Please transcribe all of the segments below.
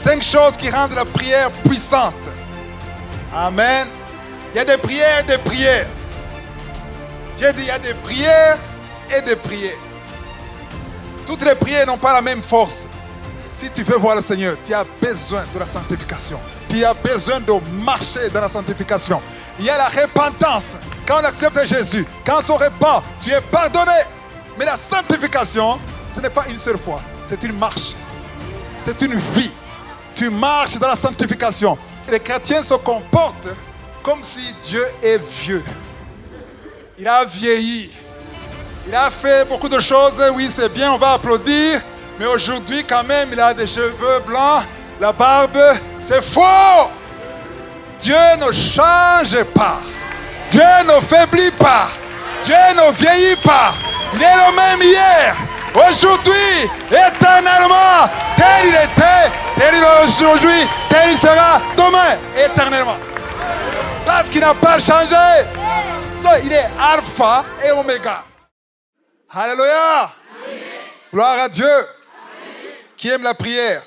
5 choses qui rendent la prière puissante. Amen. Il y a des prières et des prières. J'ai dit, il y a des prières et des prières. Toutes les prières n'ont pas la même force. Si tu veux voir le Seigneur, tu as besoin de la sanctification. Tu as besoin de marcher dans la sanctification. Il y a la repentance. Quand on accepte Jésus, quand on se repent, tu es pardonné. Mais la sanctification, ce n'est pas une seule fois. C'est une marche. C'est une vie. Tu marches dans la sanctification. Les chrétiens se comportent comme si Dieu est vieux. Il a vieilli. Il a fait beaucoup de choses. Oui, c'est bien, on va applaudir. Mais aujourd'hui, quand même, il a des cheveux blancs, la barbe. C'est faux. Dieu ne change pas. Dieu ne faiblit pas. Dieu ne vieillit pas. Il est le même hier, aujourd'hui, éternellement. Tel il était, tel il est aujourd'hui, tel il sera demain, éternellement. Parce qu'il n'a pas changé. Il est alpha et oméga. Alléluia. Gloire à Dieu. Qui aime la prière?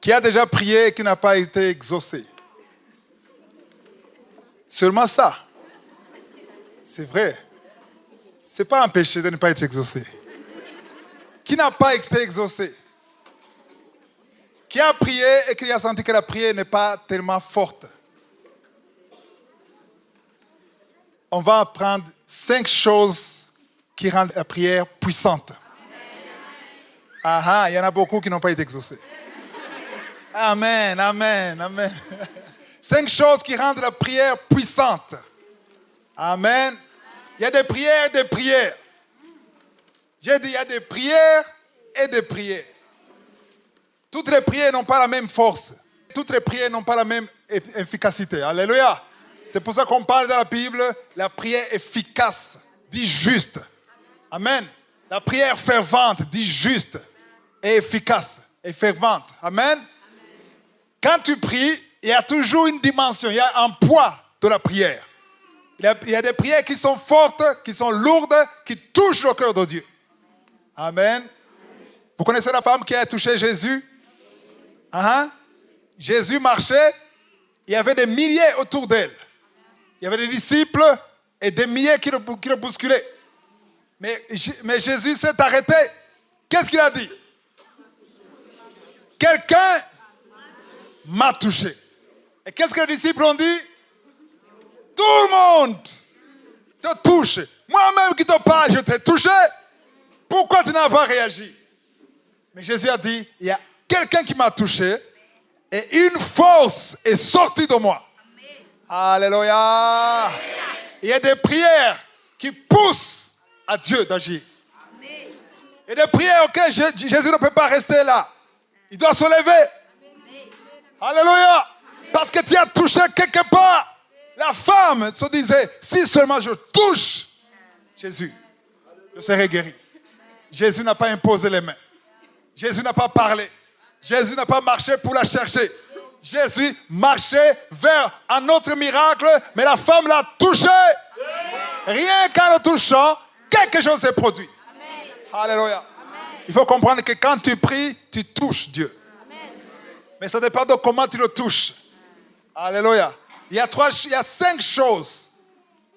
Qui a déjà prié et qui n'a pas été exaucé? Seulement ça. C'est vrai. Ce n'est pas un péché de ne pas être exaucé. Qui n'a pas été exaucé? Qui a prié et qui a senti que la prière n'est pas tellement forte? On va apprendre 5 choses qui rendent la prière puissante. Ah, il y en a beaucoup qui n'ont pas été exaucés. Amen, amen, amen. 5 choses qui rendent la prière puissante. Amen. Il y a des prières et des prières. J'ai dit, il y a des prières et des prières. Toutes les prières n'ont pas la même force. Toutes les prières n'ont pas la même efficacité. Alléluia. C'est pour ça qu'on parle dans la Bible, la prière efficace, dit juste. Amen. La prière fervente, dit juste et efficace et fervente. Amen. Quand tu pries, il y a toujours une dimension, il y a un poids de la prière. Il y a des prières qui sont fortes, qui sont lourdes, qui touchent le cœur de Dieu. Amen. Vous connaissez la femme qui a touché Jésus? Jésus marchait, il y avait des milliers autour d'elle. Il y avait des disciples et des milliers qui le bousculaient. Mais Jésus s'est arrêté. Qu'est-ce qu'il a dit? Quelqu'un m'a touché. Et qu'est-ce que les disciples ont dit? Tout le monde te touche. Moi-même qui te parle, je t'ai touché. Pourquoi tu n'as pas réagi? Mais Jésus a dit, il y a quelqu'un qui m'a touché et une force est sortie de moi. Alléluia. Il y a des prières qui poussent à Dieu d'agir. Il y a des prières auxquelles Jésus ne peut pas rester là. Il doit se lever. Alléluia. Parce que tu as touché quelque part. La femme se disait, si seulement je touche Jésus, je serai guéri. Jésus n'a pas imposé les mains. Jésus n'a pas parlé. Jésus n'a pas marché pour la chercher. Jésus marchait vers un autre miracle, mais la femme l'a touché. Rien qu'en le touchant, quelque chose s'est produit. Alléluia. Il faut comprendre que quand tu pries, tu touches Dieu. Mais ça dépend de comment tu le touches. Alléluia. Il y a 5 choses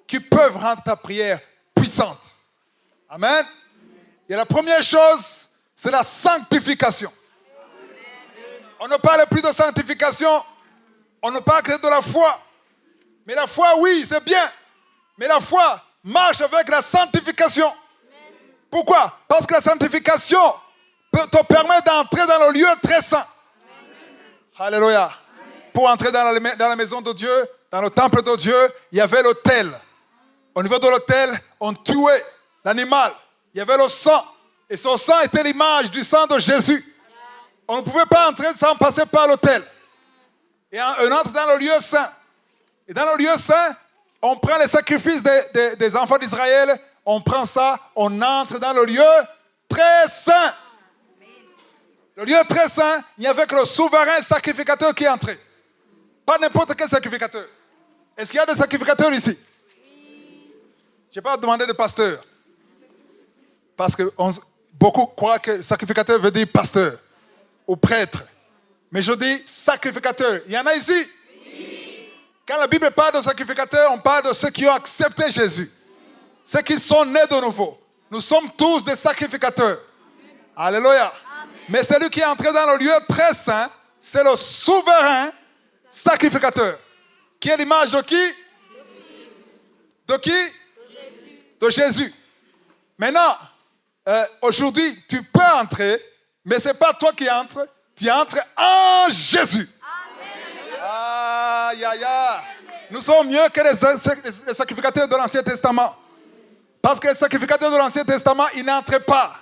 qui peuvent rendre ta prière puissante. Amen. Et la première chose, c'est la sanctification. On ne parle plus de sanctification, on ne parle que de la foi. Mais la foi, oui, c'est bien. Mais la foi marche avec la sanctification. Pourquoi? Parce que la sanctification te permet d'entrer dans le lieu très saint. Alléluia. Pour entrer dans la maison de Dieu, dans le temple de Dieu, il y avait l'autel. Au niveau de l'autel, on tuait l'animal. Il y avait le sang. Et ce sang était l'image du sang de Jésus. On ne pouvait pas entrer sans passer par l'autel. Et on entre dans le lieu saint. Et dans le lieu saint, on prend les sacrifices des enfants d'Israël, on prend ça, on entre dans le lieu très saint. Le lieu très saint, il n'y avait que le souverain sacrificateur qui entrait. Pas n'importe quel sacrificateur. Est-ce qu'il y a des sacrificateurs ici? Je n'ai pas demandé de pasteur. Parce que beaucoup croient que sacrificateur veut dire pasteur. ou prêtre. Mais je dis sacrificateur. Il y en a ici? Oui. Quand la Bible parle de sacrificateurs, on parle de ceux qui ont accepté Jésus. Ceux qui sont nés de nouveau. Nous sommes tous des sacrificateurs. Alléluia. Amen. Mais celui qui est entré dans le lieu très saint, c'est le souverain sacrificateur. Qui est l'image de qui? De qui? De Jésus. Maintenant, aujourd'hui, tu peux entrer, mais ce n'est pas toi qui entres, tu entres en Jésus. Aïe, aïe, aïe. Nous sommes mieux que les sacrificateurs de l'Ancien Testament. Parce que les sacrificateurs de l'Ancien Testament, ils n'entraient pas.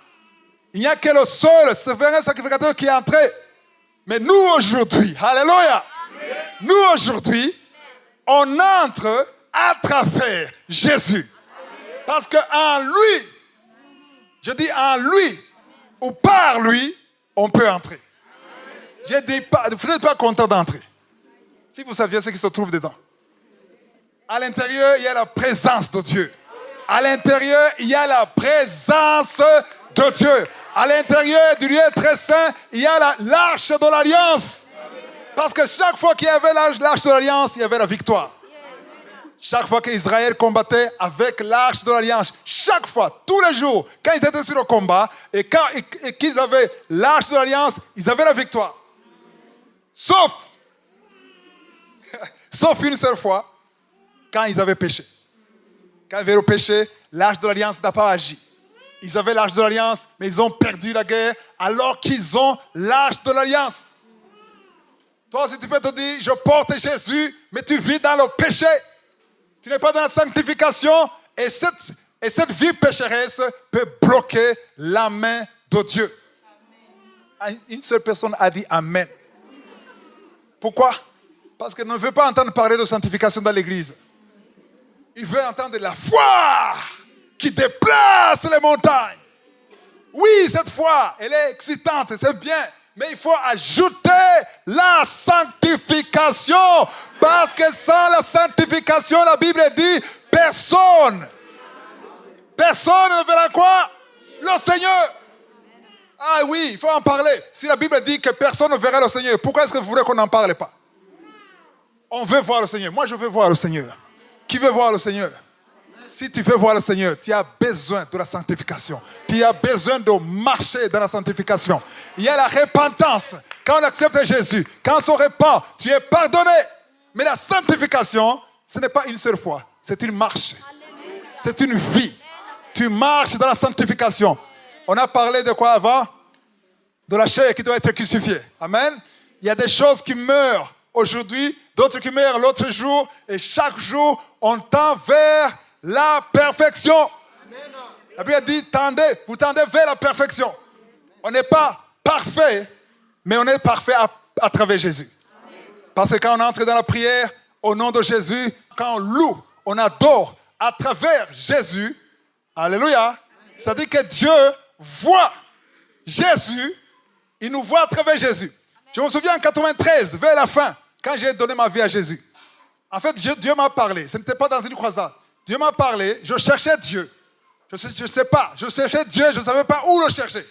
Il n'y a que le seul souverain sacrificateur qui est entré. Mais nous aujourd'hui, alléluia, nous aujourd'hui, on entre à travers Jésus. Parce qu'en lui, je dis en lui, ou par lui, on peut entrer. Je dis pas, vous n'êtes pas content d'entrer. Si vous saviez ce qui se trouve dedans. À l'intérieur, il y a la présence de Dieu. À l'intérieur, il y a la présence de Dieu. À l'intérieur du lieu très saint, il y a l'arche de l'alliance. Parce que chaque fois qu'il y avait l'arche de l'alliance, il y avait la victoire. Chaque fois qu'Israël combattait avec l'arche de l'alliance, chaque fois, tous les jours, quand ils étaient sur le combat, et qu'ils avaient l'arche de l'alliance, ils avaient la victoire. Sauf une seule fois, quand ils avaient péché. Quand ils avaient le péché, l'arche de l'alliance n'a pas agi. Ils avaient l'arche de l'alliance, mais ils ont perdu la guerre alors qu'ils ont l'arche de l'alliance. Toi aussi, tu peux te dire, je porte Jésus, mais tu vis dans le péché. Tu n'es pas dans la sanctification et cette vie pécheresse peut bloquer la main de Dieu. Amen. Une seule personne a dit Amen. Pourquoi? Parce qu'elle ne veut pas entendre parler de sanctification dans l'église. Il veut entendre la foi qui déplace les montagnes. Oui, cette foi, elle est excitante, c'est bien. Mais il faut ajouter la sanctification. Parce que sans la sanctification, la Bible dit, personne ne verra quoi? Le Seigneur. Ah oui, il faut en parler. Si la Bible dit que personne ne verra le Seigneur, pourquoi est-ce que vous voulez qu'on n'en parle pas? On veut voir le Seigneur. Moi, je veux voir le Seigneur. Qui veut voir le Seigneur? Si tu veux voir le Seigneur, tu as besoin de la sanctification. Tu as besoin de marcher dans la sanctification. Il y a la repentance. Quand on accepte Jésus, quand on se repent, tu es pardonné. Mais la sanctification, ce n'est pas une seule fois. C'est une marche. C'est une vie. Tu marches dans la sanctification. On a parlé de quoi avant? De la chair qui doit être crucifiée. Amen. Il y a des choses qui meurent aujourd'hui, d'autres qui meurent l'autre jour. Et chaque jour, on tend vers la perfection. La Bible dit, vous tendez vers la perfection. On n'est pas parfait, mais on est parfait à travers Jésus. Parce que quand on entre dans la prière, au nom de Jésus, quand on loue, on adore à travers Jésus, alléluia, ça dit que Dieu voit Jésus, il nous voit à travers Jésus. Je me souviens en 93, vers la fin, quand j'ai donné ma vie à Jésus. En fait, Dieu m'a parlé, ce n'était pas dans une croisade. Dieu m'a parlé, je cherchais Dieu. Je ne sais pas, je cherchais Dieu, je ne savais pas où le chercher.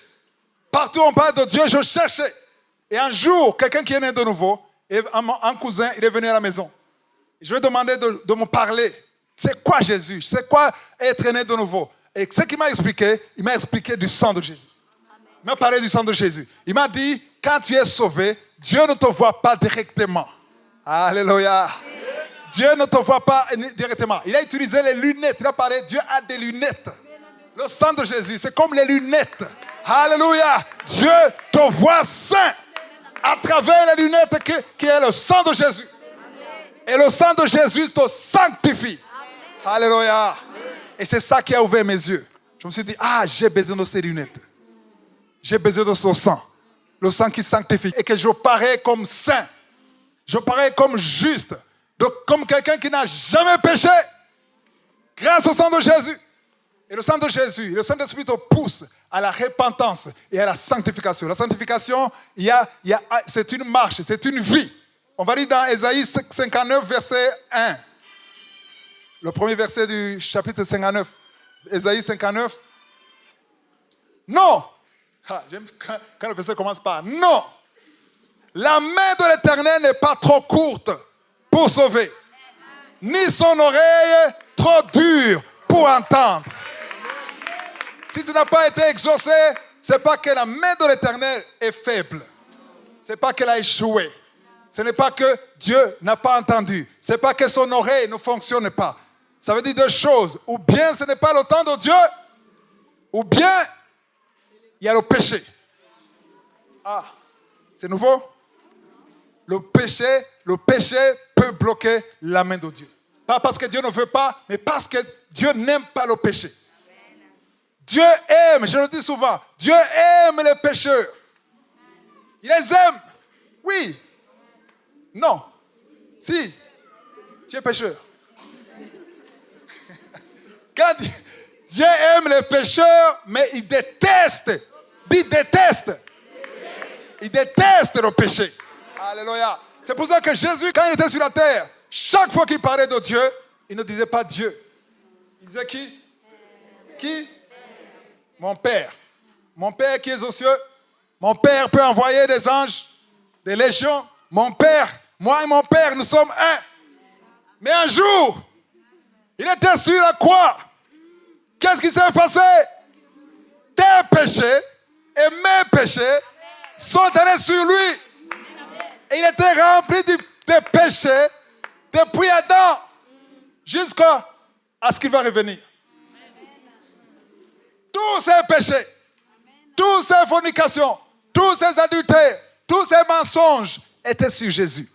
Partout on parle de Dieu, je cherchais. Et un jour, quelqu'un qui est né de nouveau, un cousin, il est venu à la maison. Je lui ai demandé de me parler. C'est quoi Jésus? C'est quoi être né de nouveau? Et ce qu'il m'a expliqué, il m'a expliqué du sang de Jésus. Il m'a parlé du sang de Jésus. Il m'a dit, quand tu es sauvé, Dieu ne te voit pas directement. Alléluia. Dieu ne te voit pas directement. Il a utilisé les lunettes. Il a parlé, Dieu a des lunettes. Le sang de Jésus, c'est comme les lunettes. Alléluia. Dieu te voit saint à travers les lunettes qui est le sang de Jésus. Et le sang de Jésus te sanctifie. Alléluia. Et c'est ça qui a ouvert mes yeux. Je me suis dit, j'ai besoin de ces lunettes. J'ai besoin de ce sang. Le sang qui sanctifie. Et que je parais comme saint. Je parais comme juste. Comme quelqu'un qui n'a jamais péché. Grâce au sang de Jésus. Et le sang de Jésus, le Saint-Esprit te pousse à la repentance et à la sanctification. La sanctification, c'est une marche, c'est une vie. On va lire dans Ésaïe 59, verset 1. Le premier verset du chapitre 59. Ésaïe 59. Non. J'aime quand le verset commence par non. La main de l'Éternel n'est pas trop courte pour sauver, ni son oreille trop dure pour entendre. Si tu n'as pas été exaucé, ce n'est pas que la main de l'Éternel est faible. Ce n'est pas qu'elle a échoué. Ce n'est pas que Dieu n'a pas entendu. Ce n'est pas que son oreille ne fonctionne pas. Ça veut dire deux choses. Ou bien ce n'est pas le temps de Dieu, ou bien il y a le péché. Ah, c'est nouveau? Le péché peut bloquer la main de Dieu. Pas parce que Dieu ne veut pas, mais parce que Dieu n'aime pas le péché. Dieu aime, je le dis souvent, Dieu aime les pécheurs. Il les aime. Oui. Non. Si. Tu es pécheur. Quand Dieu aime les pécheurs, mais il déteste. Dis déteste. Il déteste le péché. Alléluia. C'est pour ça que Jésus, quand il était sur la terre, chaque fois qu'il parlait de Dieu, il ne disait pas Dieu. Il disait qui? Qui? Mon Père. Mon Père qui est aux cieux. Mon Père peut envoyer des anges, des légions. Mon Père, moi et mon Père, nous sommes un. Mais un jour, il était sur la croix. Qu'est-ce qui s'est passé? Tes péchés et mes péchés sont allés sur lui. Et il était rempli des péchés depuis Adam jusqu'à ce qu'il va revenir. Tous ces péchés, toutes ces fornications, tous ces adultères, tous ces mensonges étaient sur Jésus.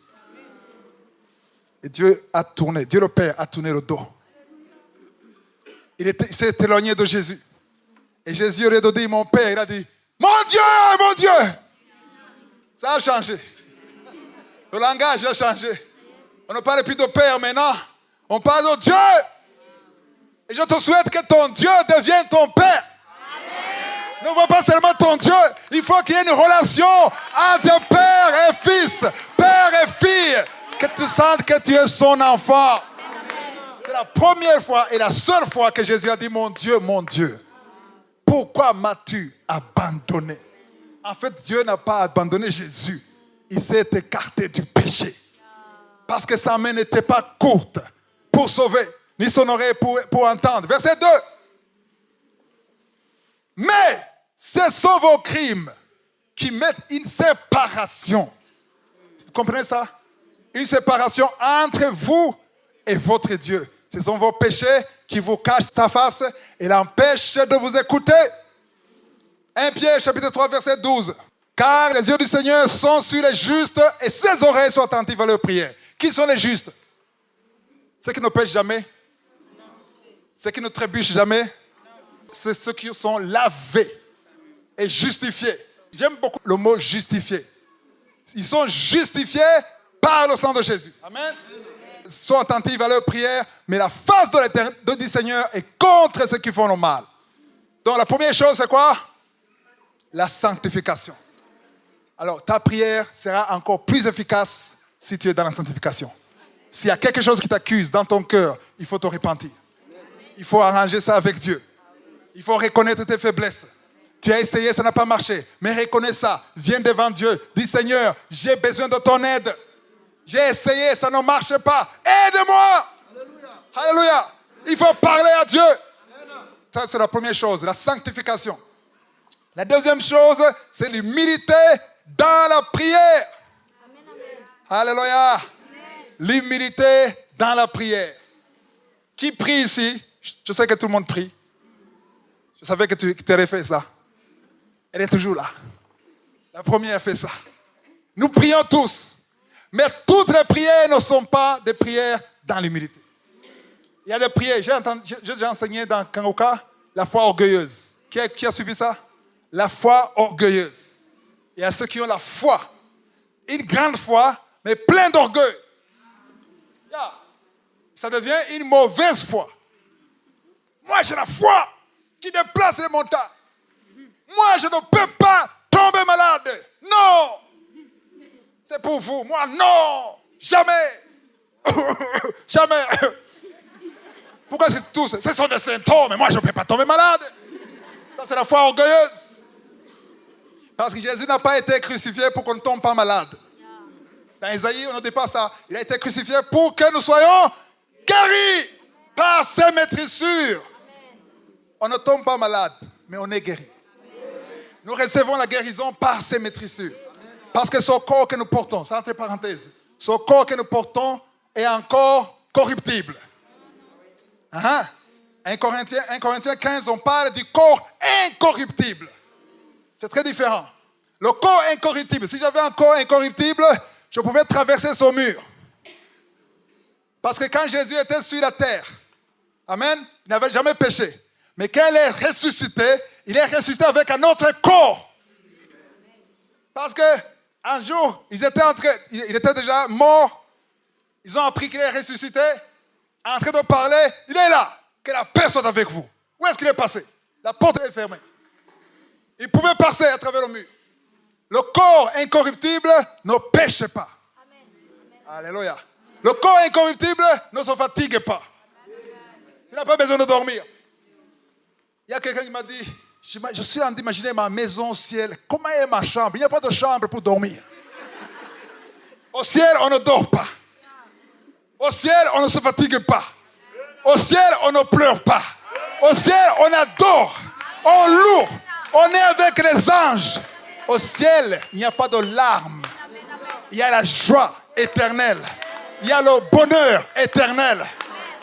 Et Dieu le Père a tourné le dos. Il s'est éloigné de Jésus. Et Jésus, au lieu de dire mon Père, il a dit mon Dieu. Ça a changé. Le langage a changé. On ne parle plus de Père maintenant. On parle de Dieu. Et je te souhaite que ton Dieu devienne ton Père. Ne vois pas seulement ton Dieu. Il faut qu'il y ait une relation entre père et fils, père et fille. Que tu sentes que tu es son enfant. C'est la première fois et la seule fois que Jésus a dit mon Dieu, pourquoi m'as-tu abandonné? En fait, Dieu n'a pas abandonné Jésus. Il s'est écarté du péché. Parce que sa main n'était pas courte pour sauver, ni son oreille pour entendre. Verset 2. Mais ce sont vos crimes qui mettent une séparation. Vous comprenez ça? Une séparation entre vous et votre Dieu. Ce sont vos péchés qui vous cachent sa face et l'empêchent de vous écouter. 1 Pierre chapitre 3 verset 12. Car les yeux du Seigneur sont sur les justes et ses oreilles sont attentives à leurs prières. Qui sont les justes? Ceux qui ne pêchent jamais? Ceux qui ne trébuchent jamais? C'est ceux qui sont lavés et justifiés. J'aime beaucoup le mot justifié. Ils sont justifiés par le sang de Jésus. Amen. Ils sont attentifs à leurs prières, mais la face de l'Éternel du Seigneur est contre ceux qui font le mal. Donc la première chose, c'est quoi? La sanctification. Alors ta prière sera encore plus efficace si tu es dans la sanctification. S'il y a quelque chose qui t'accuse dans ton cœur, il faut te repentir. Il faut arranger ça avec Dieu. Il faut reconnaître tes faiblesses. Tu as essayé, ça n'a pas marché. Mais reconnais ça. Viens devant Dieu. Dis Seigneur, j'ai besoin de ton aide. J'ai essayé, ça ne marche pas. Aide-moi. Alléluia. Alléluia. Il faut parler à Dieu. Ça, c'est la première chose, la sanctification. La deuxième chose, c'est l'humilité dans la prière. Alléluia. L'humilité dans la prière. Qui prie ici? Je sais que tout le monde prie. Je savais que tu aurais fait ça. Elle est toujours là. La première fait ça. Nous prions tous. Mais toutes les prières ne sont pas des prières dans l'humilité. Il y a des prières. J'ai déjà enseigné dans Kangoka la foi orgueilleuse. Qui a suivi ça? La foi orgueilleuse. Il y a ceux qui ont la foi. Une grande foi, mais plein d'orgueil. Ça devient une mauvaise foi. Moi, j'ai la foi qui déplace les montagnes. Moi, je ne peux pas tomber malade. Non. C'est pour vous. Moi, non. Jamais. Jamais. Pourquoi est-ce que tous, ce sont des symptômes, mais moi, je ne peux pas tomber malade. Ça, c'est la foi orgueilleuse. Parce que Jésus n'a pas été crucifié pour qu'on ne tombe pas malade. Dans Isaïe, on ne dit pas ça. Il a été crucifié pour que nous soyons guéris par ses maîtrissures. On ne tombe pas malade, mais on est guéri. Nous recevons la guérison par ses maîtrissures. Parce que ce corps que nous portons, ça entre parenthèses, ce corps que nous portons est encore corruptible. 1 Corinthiens 15, on parle du corps incorruptible. C'est très différent. Le corps incorruptible, si j'avais un corps incorruptible, je pouvais traverser ce mur. Parce que quand Jésus était sur la terre, amen, il n'avait jamais péché. Mais quand il est ressuscité avec un autre corps. Parce qu'un jour, il était déjà mort. Ils ont appris qu'il est ressuscité. En train de parler, il est là. Que la paix soit avec vous. Où est-ce qu'il est passé? La porte est fermée. Il pouvait passer à travers le mur. Le corps incorruptible ne pêche pas. Amen. Alléluia. Le corps incorruptible ne se fatigue pas. Tu n'as pas besoin de dormir. Il y a quelqu'un qui m'a dit, je suis en train d'imaginer ma maison au ciel. Comment est ma chambre? Il n'y a pas de chambre pour dormir. Au ciel, on ne dort pas. Au ciel, on ne se fatigue pas. Au ciel, on ne pleure pas. Au ciel, on adore. On loue. On est avec les anges. Au ciel, il n'y a pas de larmes. Il y a la joie éternelle. Il y a le bonheur éternel.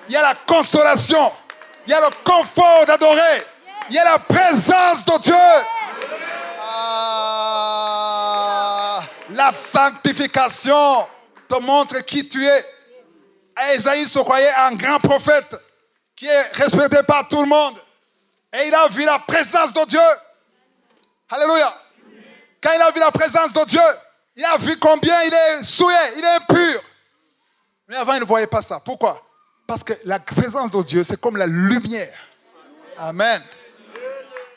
Il y a la consolation. Il y a le confort d'adorer. Il y a la présence de Dieu. La sanctification te montre qui tu es. Esaïe se croyait un grand prophète qui est respecté par tout le monde. Et il a vu la présence de Dieu. Alléluia. Quand il a vu la présence de Dieu, il a vu combien il est souillé, il est impur. Mais avant, il ne voyait pas ça. Pourquoi? Parce que la présence de Dieu, c'est comme la lumière. Amen.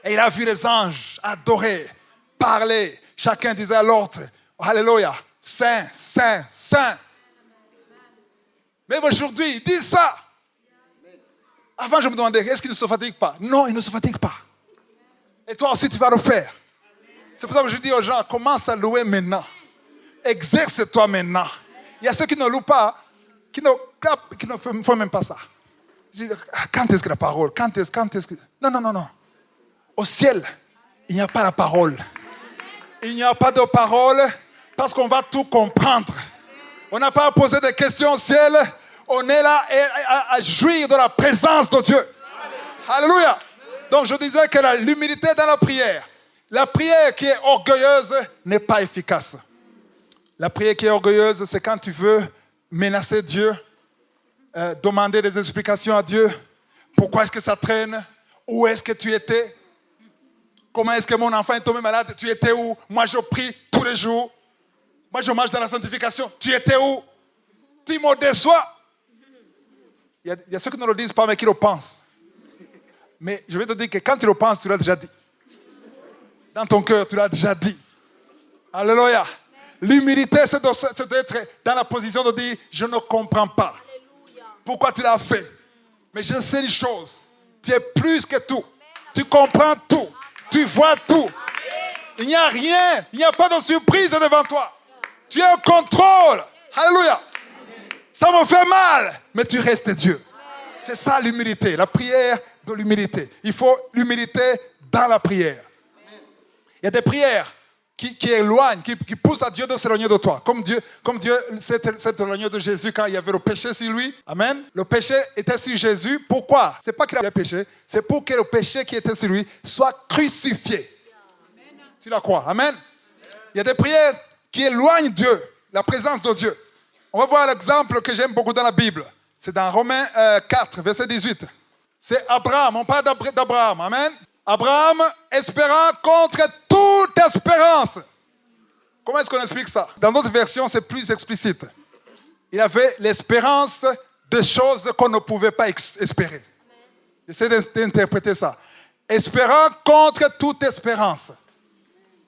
Et il a vu les anges adorer, parler. Chacun disait à l'autre, Alléluia, Saint, Saint, Saint. Mais aujourd'hui, il dit ça. Avant, je me demandais, est-ce qu'il ne se fatigue pas? Non, il ne se fatigue pas. Et toi aussi, tu vas le faire. C'est pour ça que je dis aux gens, commence à louer maintenant. Exerce-toi maintenant. Il y a ceux qui ne louent pas, qui ne font même pas ça. Ils disent, quand est-ce que la parole? Quand est-ce que... Non. Au ciel, il n'y a pas la parole. Il n'y a pas de parole parce qu'on va tout comprendre. On n'a pas à poser des questions au ciel. On est là à jouir de la présence de Dieu. Alléluia. Donc je disais que l'humilité dans la prière qui est orgueilleuse n'est pas efficace. La prière qui est orgueilleuse, c'est quand tu veux menacer Dieu, demander des explications à Dieu. Pourquoi est-ce que ça traîne? Où est-ce que tu étais? Comment est-ce que mon enfant est tombé malade? Tu étais où? Moi je prie tous les jours. Moi, je marche dans la sanctification. Tu étais où? Tu me déçois. Il y a ceux qui ne le disent pas, mais qui le pensent. Mais je vais te dire que quand tu le penses, tu l'as déjà dit. Dans ton cœur, tu l'as déjà dit. Alléluia. L'humilité, c'est d'être dans la position de dire, je ne comprends pas. Pourquoi tu l'as fait? Mais je sais une chose. Tu es plus que tout. Tu comprends tout. Tu vois tout. Il n'y a rien. Il n'y a pas de surprise devant toi. Tu es au contrôle. Alléluia. Ça me fait mal, mais tu restes Dieu. C'est ça l'humilité, la prière de l'humilité. Il faut l'humilité dans la prière. Il y a des prières qui éloignent, qui poussent à Dieu de s'éloigner de toi. Comme Dieu s'est éloigné de Jésus quand il y avait le péché sur lui. Amen. Le péché était sur Jésus. Pourquoi? C'est pas qu'il avait péché, c'est pour que le péché qui était sur lui soit crucifié. Sur la croix. Amen. Il y a des prières qui éloignent Dieu, la présence de Dieu. On va voir l'exemple que j'aime beaucoup dans la Bible. C'est dans Romains 4, verset 18. C'est Abraham, on parle d'Abraham. Amen. Abraham, espérant contre toute espérance. Comment est-ce qu'on explique ça? Dans d'autres versions, c'est plus explicite. Il avait l'espérance de choses qu'on ne pouvait pas espérer. J'essaie d'interpréter ça. Espérant contre toute espérance.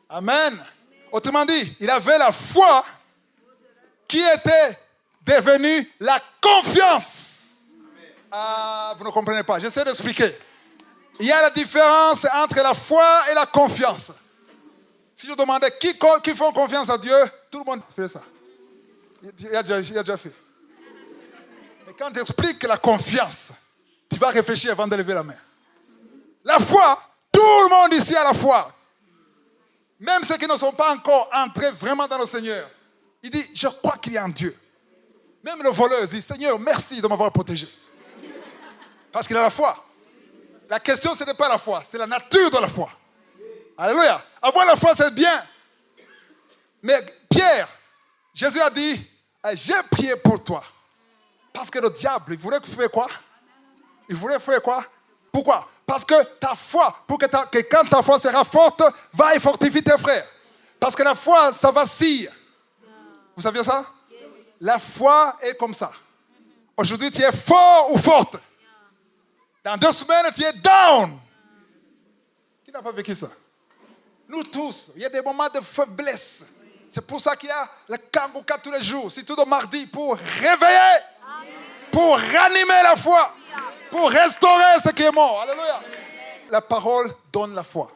Amen. Autrement dit, il avait la foi qui était devenue la confiance. Ah, vous ne comprenez pas. J'essaie d'expliquer. Il y a la différence entre la foi et la confiance. Si je demandais qui font confiance à Dieu, tout le monde fait ça. Il a déjà fait. Mais quand tu expliques la confiance, tu vas réfléchir avant de lever la main. La foi, tout le monde ici a la foi. Même ceux qui ne sont pas encore entrés vraiment dans le Seigneur. Il dit, je crois qu'il y a un Dieu. Même le voleur dit, Seigneur, merci de m'avoir protégé. Parce qu'il a la foi. La question, ce n'est pas la foi, c'est la nature de la foi. Alléluia. Avoir la foi, c'est bien. Mais Pierre, Jésus a dit, j'ai prié pour toi. Parce que le diable, il voulait faire quoi? Il voulait faire quoi? Pourquoi? Parce que ta foi, pour que quand ta foi sera forte, va et fortifie tes frères. Parce que la foi, ça vacille. Vous saviez ça? La foi est comme ça. Aujourd'hui, tu es fort ou forte. Dans 2 semaines, tu es down. Qui n'a pas vécu ça? Nous tous, il y a des moments de faiblesse. C'est pour ça qu'il y a le Kangoka tous les jours, surtout le mardi, pour réveiller, pour ranimer la foi, pour restaurer ce qui est mort. Alléluia. La parole donne la foi.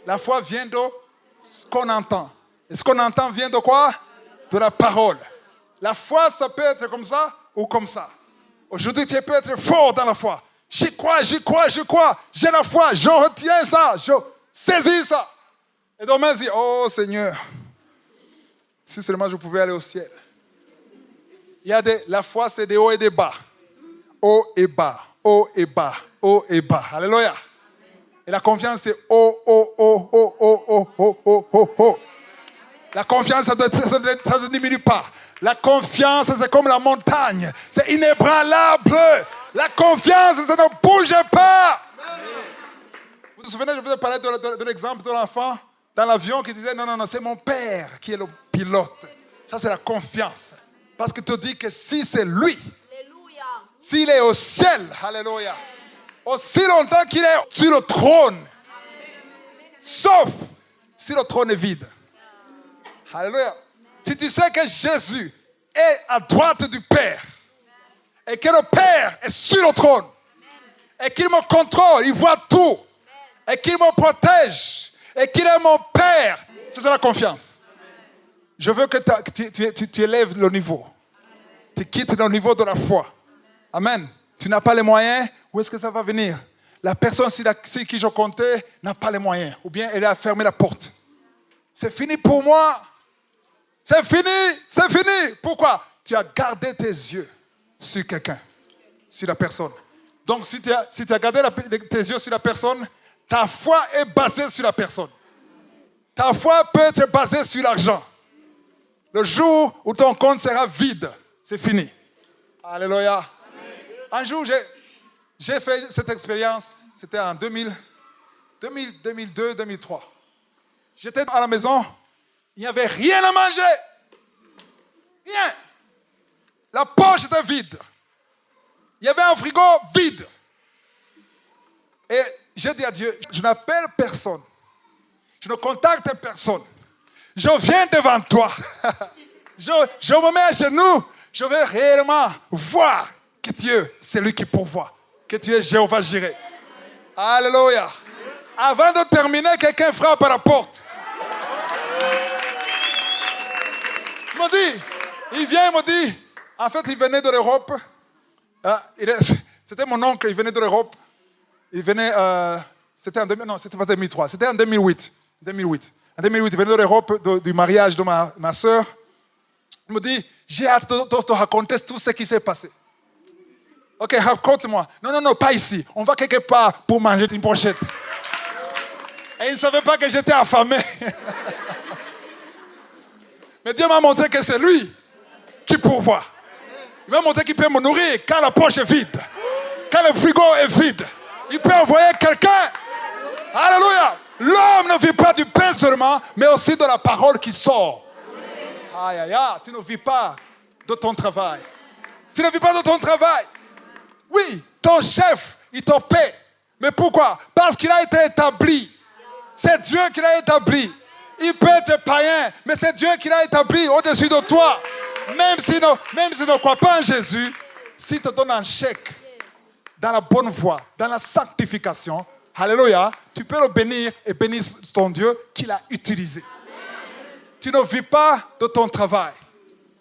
La foi vient de ce qu'on entend. Et ce qu'on entend vient de quoi? De la parole. La foi, ça peut être comme ça ou comme ça. Aujourd'hui, tu peux être fort dans la foi. J'y crois. J'ai la foi, je retiens ça, je saisis ça. Et demain, je dis, oh Seigneur, si seulement je pouvais aller au ciel. La foi, c'est des hauts et des bas. Haut et bas, haut et bas, haut et bas. Alléluia. Et la confiance, c'est haut, haut, haut, haut, haut, haut, haut, haut, haut, haut. La confiance, ça ne diminue pas. La confiance, c'est comme la montagne. C'est inébranlable. La confiance, ça ne bouge pas. Vous vous souvenez, je vous ai parlé de l'exemple de l'enfant dans l'avion qui disait, non, c'est mon père qui est le pilote. Ça, c'est la confiance. Parce que tu dis que si c'est lui, s'il est au ciel, alléluia, aussi longtemps qu'il est sur le trône, sauf si le trône est vide. Alléluia. Si tu sais que Jésus est à droite du Père et que le Père est sur le trône et qu'il me contrôle, il voit tout et qu'il me protège et qu'il est mon Père, c'est ça la confiance. Je veux que tu élèves le niveau. Tu quittes le niveau de la foi. Amen. Tu n'as pas les moyens, où est-ce que ça va venir? La personne sur qui je comptais n'a pas les moyens. Ou bien elle a fermé la porte. C'est fini pour moi. C'est fini. Pourquoi? Tu as gardé tes yeux sur quelqu'un, sur la personne. Donc si tu as gardé tes yeux sur la personne, ta foi est basée sur la personne. Ta foi peut être basée sur l'argent. Le jour où ton compte sera vide, c'est fini. Alléluia. Amen. Un jour, j'ai fait cette expérience. C'était en 2002, 2003. J'étais à la maison. Il n'y avait rien à manger. Rien. La poche était vide. Il y avait un frigo vide. Et j'ai dit à Dieu, je n'appelle personne. Je ne contacte personne. Je viens devant toi. Je me mets à genoux. Je veux réellement voir que Dieu, c'est lui qui pourvoit. Que tu es Jéhovah Jireh. Alléluia. Avant de terminer, quelqu'un frappe à la porte. Il vient, il me dit, en fait, il venait de l'Europe. C'était mon oncle, il venait de l'Europe. Il venait, c'était en 2003, c'était en 2008. En 2008, il venait de l'Europe, du mariage de ma soeur. Il me dit, j'ai hâte de te raconter tout ce qui s'est passé. Ok, raconte-moi. Non, pas ici. On va quelque part pour manger une brochette. Et il ne savait pas que j'étais affamé. Mais Dieu m'a montré que c'est lui qui pourvoit. Il m'a montré qu'il peut me nourrir quand la poche est vide. Quand le frigo est vide. Il peut envoyer quelqu'un. Alléluia. L'homme ne vit pas du pain seulement, mais aussi de la parole qui sort. Aïe, aïe, aïe. Tu ne vis pas de ton travail. Tu ne vis pas de ton travail. Oui, ton chef, il te paie. Mais pourquoi? Parce qu'il a été établi. C'est Dieu qui l'a établi. Il peut être païen, mais c'est Dieu qui l'a établi au-dessus de toi. Même si tu ne crois pas en Jésus, s'il te donne un chèque dans la bonne voie, dans la sanctification, alléluia, tu peux le bénir et bénir ton Dieu qui l'a utilisé. Tu ne vis pas de ton travail.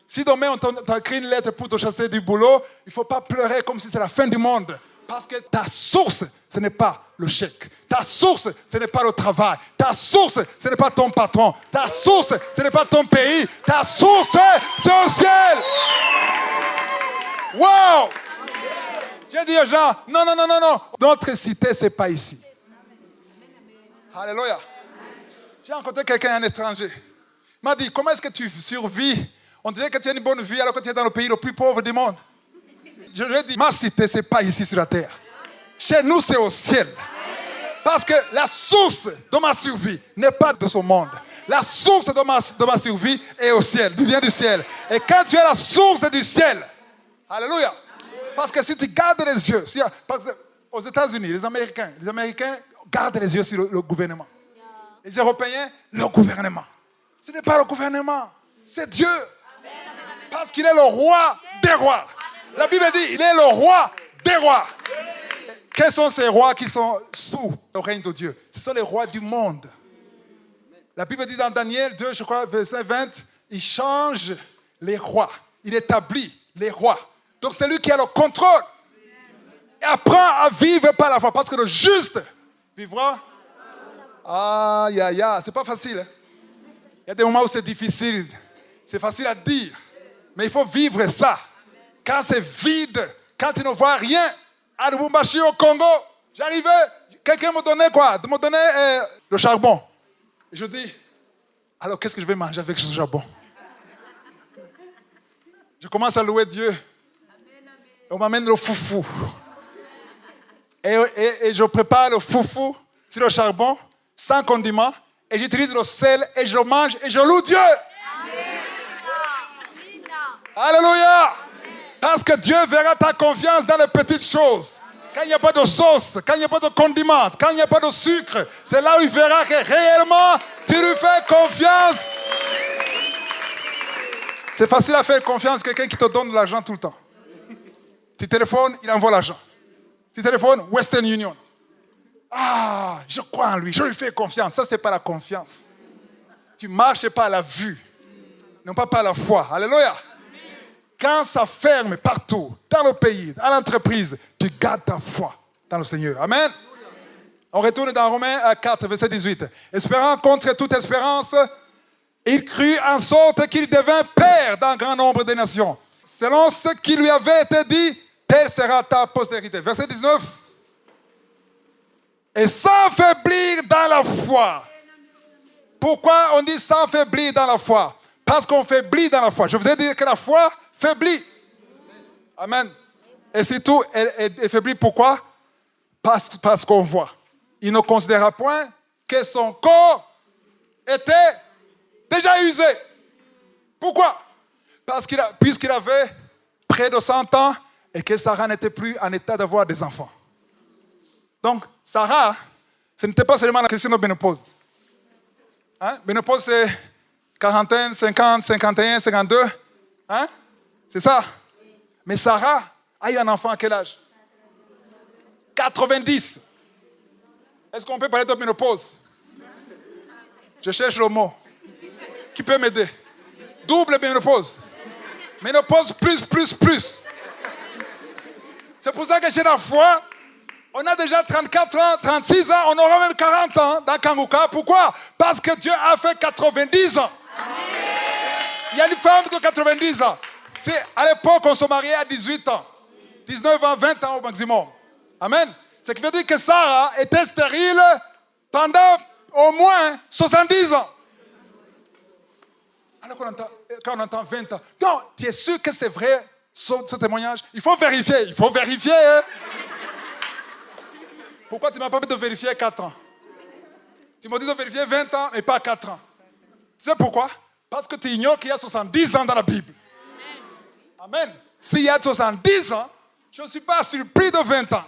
Si demain on t'a écrit une lettre pour te chasser du boulot, il ne faut pas pleurer comme si c'est la fin du monde. Parce que ta source, ce n'est pas le chèque. Ta source, ce n'est pas le travail. Ta source, ce n'est pas ton patron. Ta source, ce n'est pas ton pays. Ta source, c'est au ciel. Wow! J'ai dit aux gens, non. Notre cité, ce n'est pas ici. Alléluia. J'ai rencontré quelqu'un, un étranger. Il m'a dit, comment est-ce que tu survis? On dirait que tu as une bonne vie alors que tu es dans le pays le plus pauvre du monde. Je lui ai dit, ma cité, ce n'est pas ici sur la terre. Chez nous, c'est au ciel. Parce que la source de ma survie n'est pas de ce monde. La source de ma survie est au ciel, vient du ciel. Et quand tu es la source du ciel, alléluia. Parce que si tu gardes les yeux, aux États-Unis, les Américains gardent les yeux sur le gouvernement. Les Européens, le gouvernement. Ce n'est pas le gouvernement, c'est Dieu. Parce qu'il est le roi des rois. La Bible dit, il est le roi des rois. Quels sont ces rois qui sont sous le règne de Dieu? Ce sont les rois du monde. La Bible dit dans Daniel 2, je crois, verset 20, il change les rois. Il établit les rois. Donc c'est lui qui a le contrôle. Et apprend à vivre par la foi. Parce que le juste vivra. C'est pas facile. Hein? Il y a des moments où c'est difficile. C'est facile à dire. Mais il faut vivre ça. Quand c'est vide, quand tu ne vois rien, à Lubumbashi au Congo, j'arrivais, quelqu'un me donnait quoi? Me donnait le charbon. Et je dis, alors qu'est-ce que je vais manger avec ce charbon? Je commence à louer Dieu. Et on m'amène le foufou. Et je prépare le foufou sur le charbon, sans condiment, et j'utilise le sel, et je mange, et je loue Dieu. Alléluia. Parce que Dieu verra ta confiance dans les petites choses. Quand il n'y a pas de sauce, quand il n'y a pas de condiments, quand il n'y a pas de sucre, c'est là où il verra que réellement tu lui fais confiance. C'est facile à faire confiance à quelqu'un qui te donne de l'argent tout le temps. Tu téléphones, il envoie l'argent. Tu téléphones, Western Union. Je crois en lui, je lui fais confiance. Ça, c'est pas la confiance. Tu marches par la vue, non pas par la foi. Alléluia. Quand ça ferme partout, dans le pays, à l'entreprise, tu gardes ta foi dans le Seigneur. Amen. On retourne dans Romains 4, verset 18. Espérant contre toute espérance, il crut en sorte qu'il devint père d'un grand nombre de nations. Selon ce qui lui avait été dit, telle sera ta postérité. Verset 19. Et sans faiblir dans la foi. Pourquoi on dit sans faiblir dans la foi? Parce qu'on faiblit dans la foi. Je vous ai dit que la foi faiblit. Amen. Et surtout, elle faiblit pourquoi? Parce qu'on voit. Il ne considéra point que son corps était déjà usé. Pourquoi? Puisqu'il avait près de 100 ans et que Sarah n'était plus en état d'avoir des enfants. Donc, Sarah, ce n'était pas seulement la question de ménopause. Hein? Ménopause, c'est quarantaine, 50, 51, 52. Hein? C'est ça. Mais Sarah a eu un enfant à quel âge? 90. Est-ce qu'on peut parler de ménopause? Je cherche le mot. Qui peut m'aider? Double ménopause. Ménopause plus. C'est pour ça que chez la foi, on a déjà 34 ans, 36 ans, on aura même 40 ans dans Kanguka. Pourquoi? Parce que Dieu a fait 90 ans. Il y a une femme de 90 ans. À l'époque, on se mariait à 18 ans. 19 ans, 20 ans au maximum. Amen. Ce qui veut dire que Sarah était stérile pendant au moins 70 ans. Alors quand on entend 20 ans. Non, tu es sûr que c'est vrai ce témoignage? Il faut vérifier. Hein? Pourquoi tu ne m'as pas dit de vérifier 4 ans? Tu m'as dit de vérifier 20 ans et pas 4 ans. Tu sais pourquoi? Parce que tu ignores qu'il y a 70 ans dans la Bible. Amen. S'il y a 70 ans, je ne suis pas surpris de 20 ans.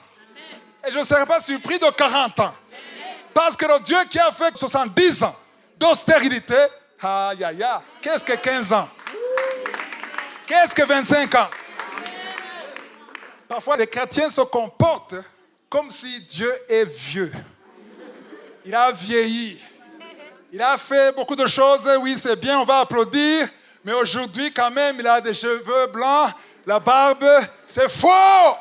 Et je ne serai pas surpris de 40 ans. Parce que le Dieu qui a fait 70 ans d'austérité, qu'est-ce que 15 ans? Qu'est-ce que 25 ans? Parfois, les chrétiens se comportent comme si Dieu est vieux. Il a vieilli. Il a fait beaucoup de choses. Oui, c'est bien, on va applaudir. Mais aujourd'hui, quand même, il a des cheveux blancs, la barbe, c'est faux.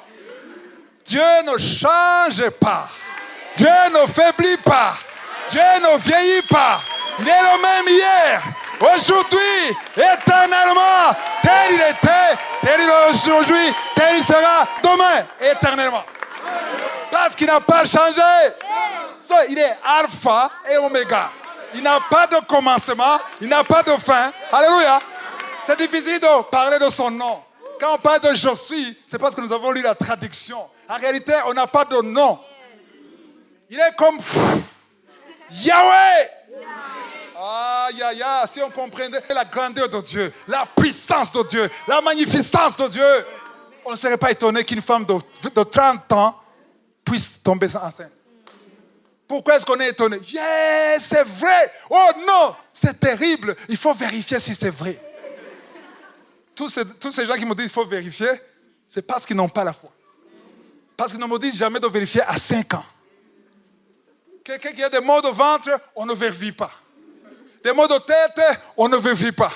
Dieu ne change pas. Dieu ne faiblit pas. Dieu ne vieillit pas. Il est le même hier, aujourd'hui, éternellement. Tel il était, tel il est aujourd'hui, tel il sera demain, éternellement. Parce qu'il n'a pas changé. Il est alpha et oméga. Il n'a pas de commencement, il n'a pas de fin. Alléluia. C'est difficile de parler de son nom. Quand on parle de je suis, c'est parce que nous avons lu la traduction. En réalité, on n'a pas de nom. Il est comme Yahweh. Si on comprenait la grandeur de Dieu, la puissance de Dieu, la magnificence de Dieu, on ne serait pas étonné qu'une femme de 30 ans puisse tomber enceinte. Pourquoi est-ce qu'on est étonné? C'est vrai. Oh non, c'est terrible. Il faut vérifier si c'est vrai. Tous ces gens qui me disent qu'il faut vérifier, c'est parce qu'ils n'ont pas la foi. Parce qu'ils ne me disent jamais de vérifier à 5 ans. Quelqu'un qui a des maux de ventre, on ne vérifie pas. Des maux de tête, on ne vérifie pas.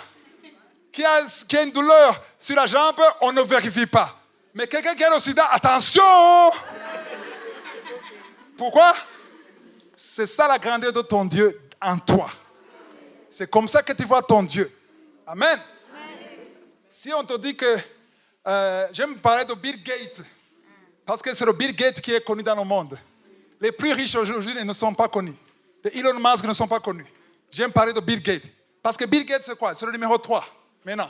Qui a une douleur sur la jambe, on ne vérifie pas. Mais quelqu'un qui a le sida, attention! Pourquoi? C'est ça la grandeur de ton Dieu en toi. C'est comme ça que tu vois ton Dieu. Amen. Si on te dit que... j'aime parler de Bill Gates. Parce que c'est le Bill Gates qui est connu dans le monde. Les plus riches aujourd'hui ne sont pas connus. Les Elon Musk ne sont pas connus. J'aime parler de Bill Gates. Parce que Bill Gates, c'est quoi? C'est le numéro 3. Maintenant,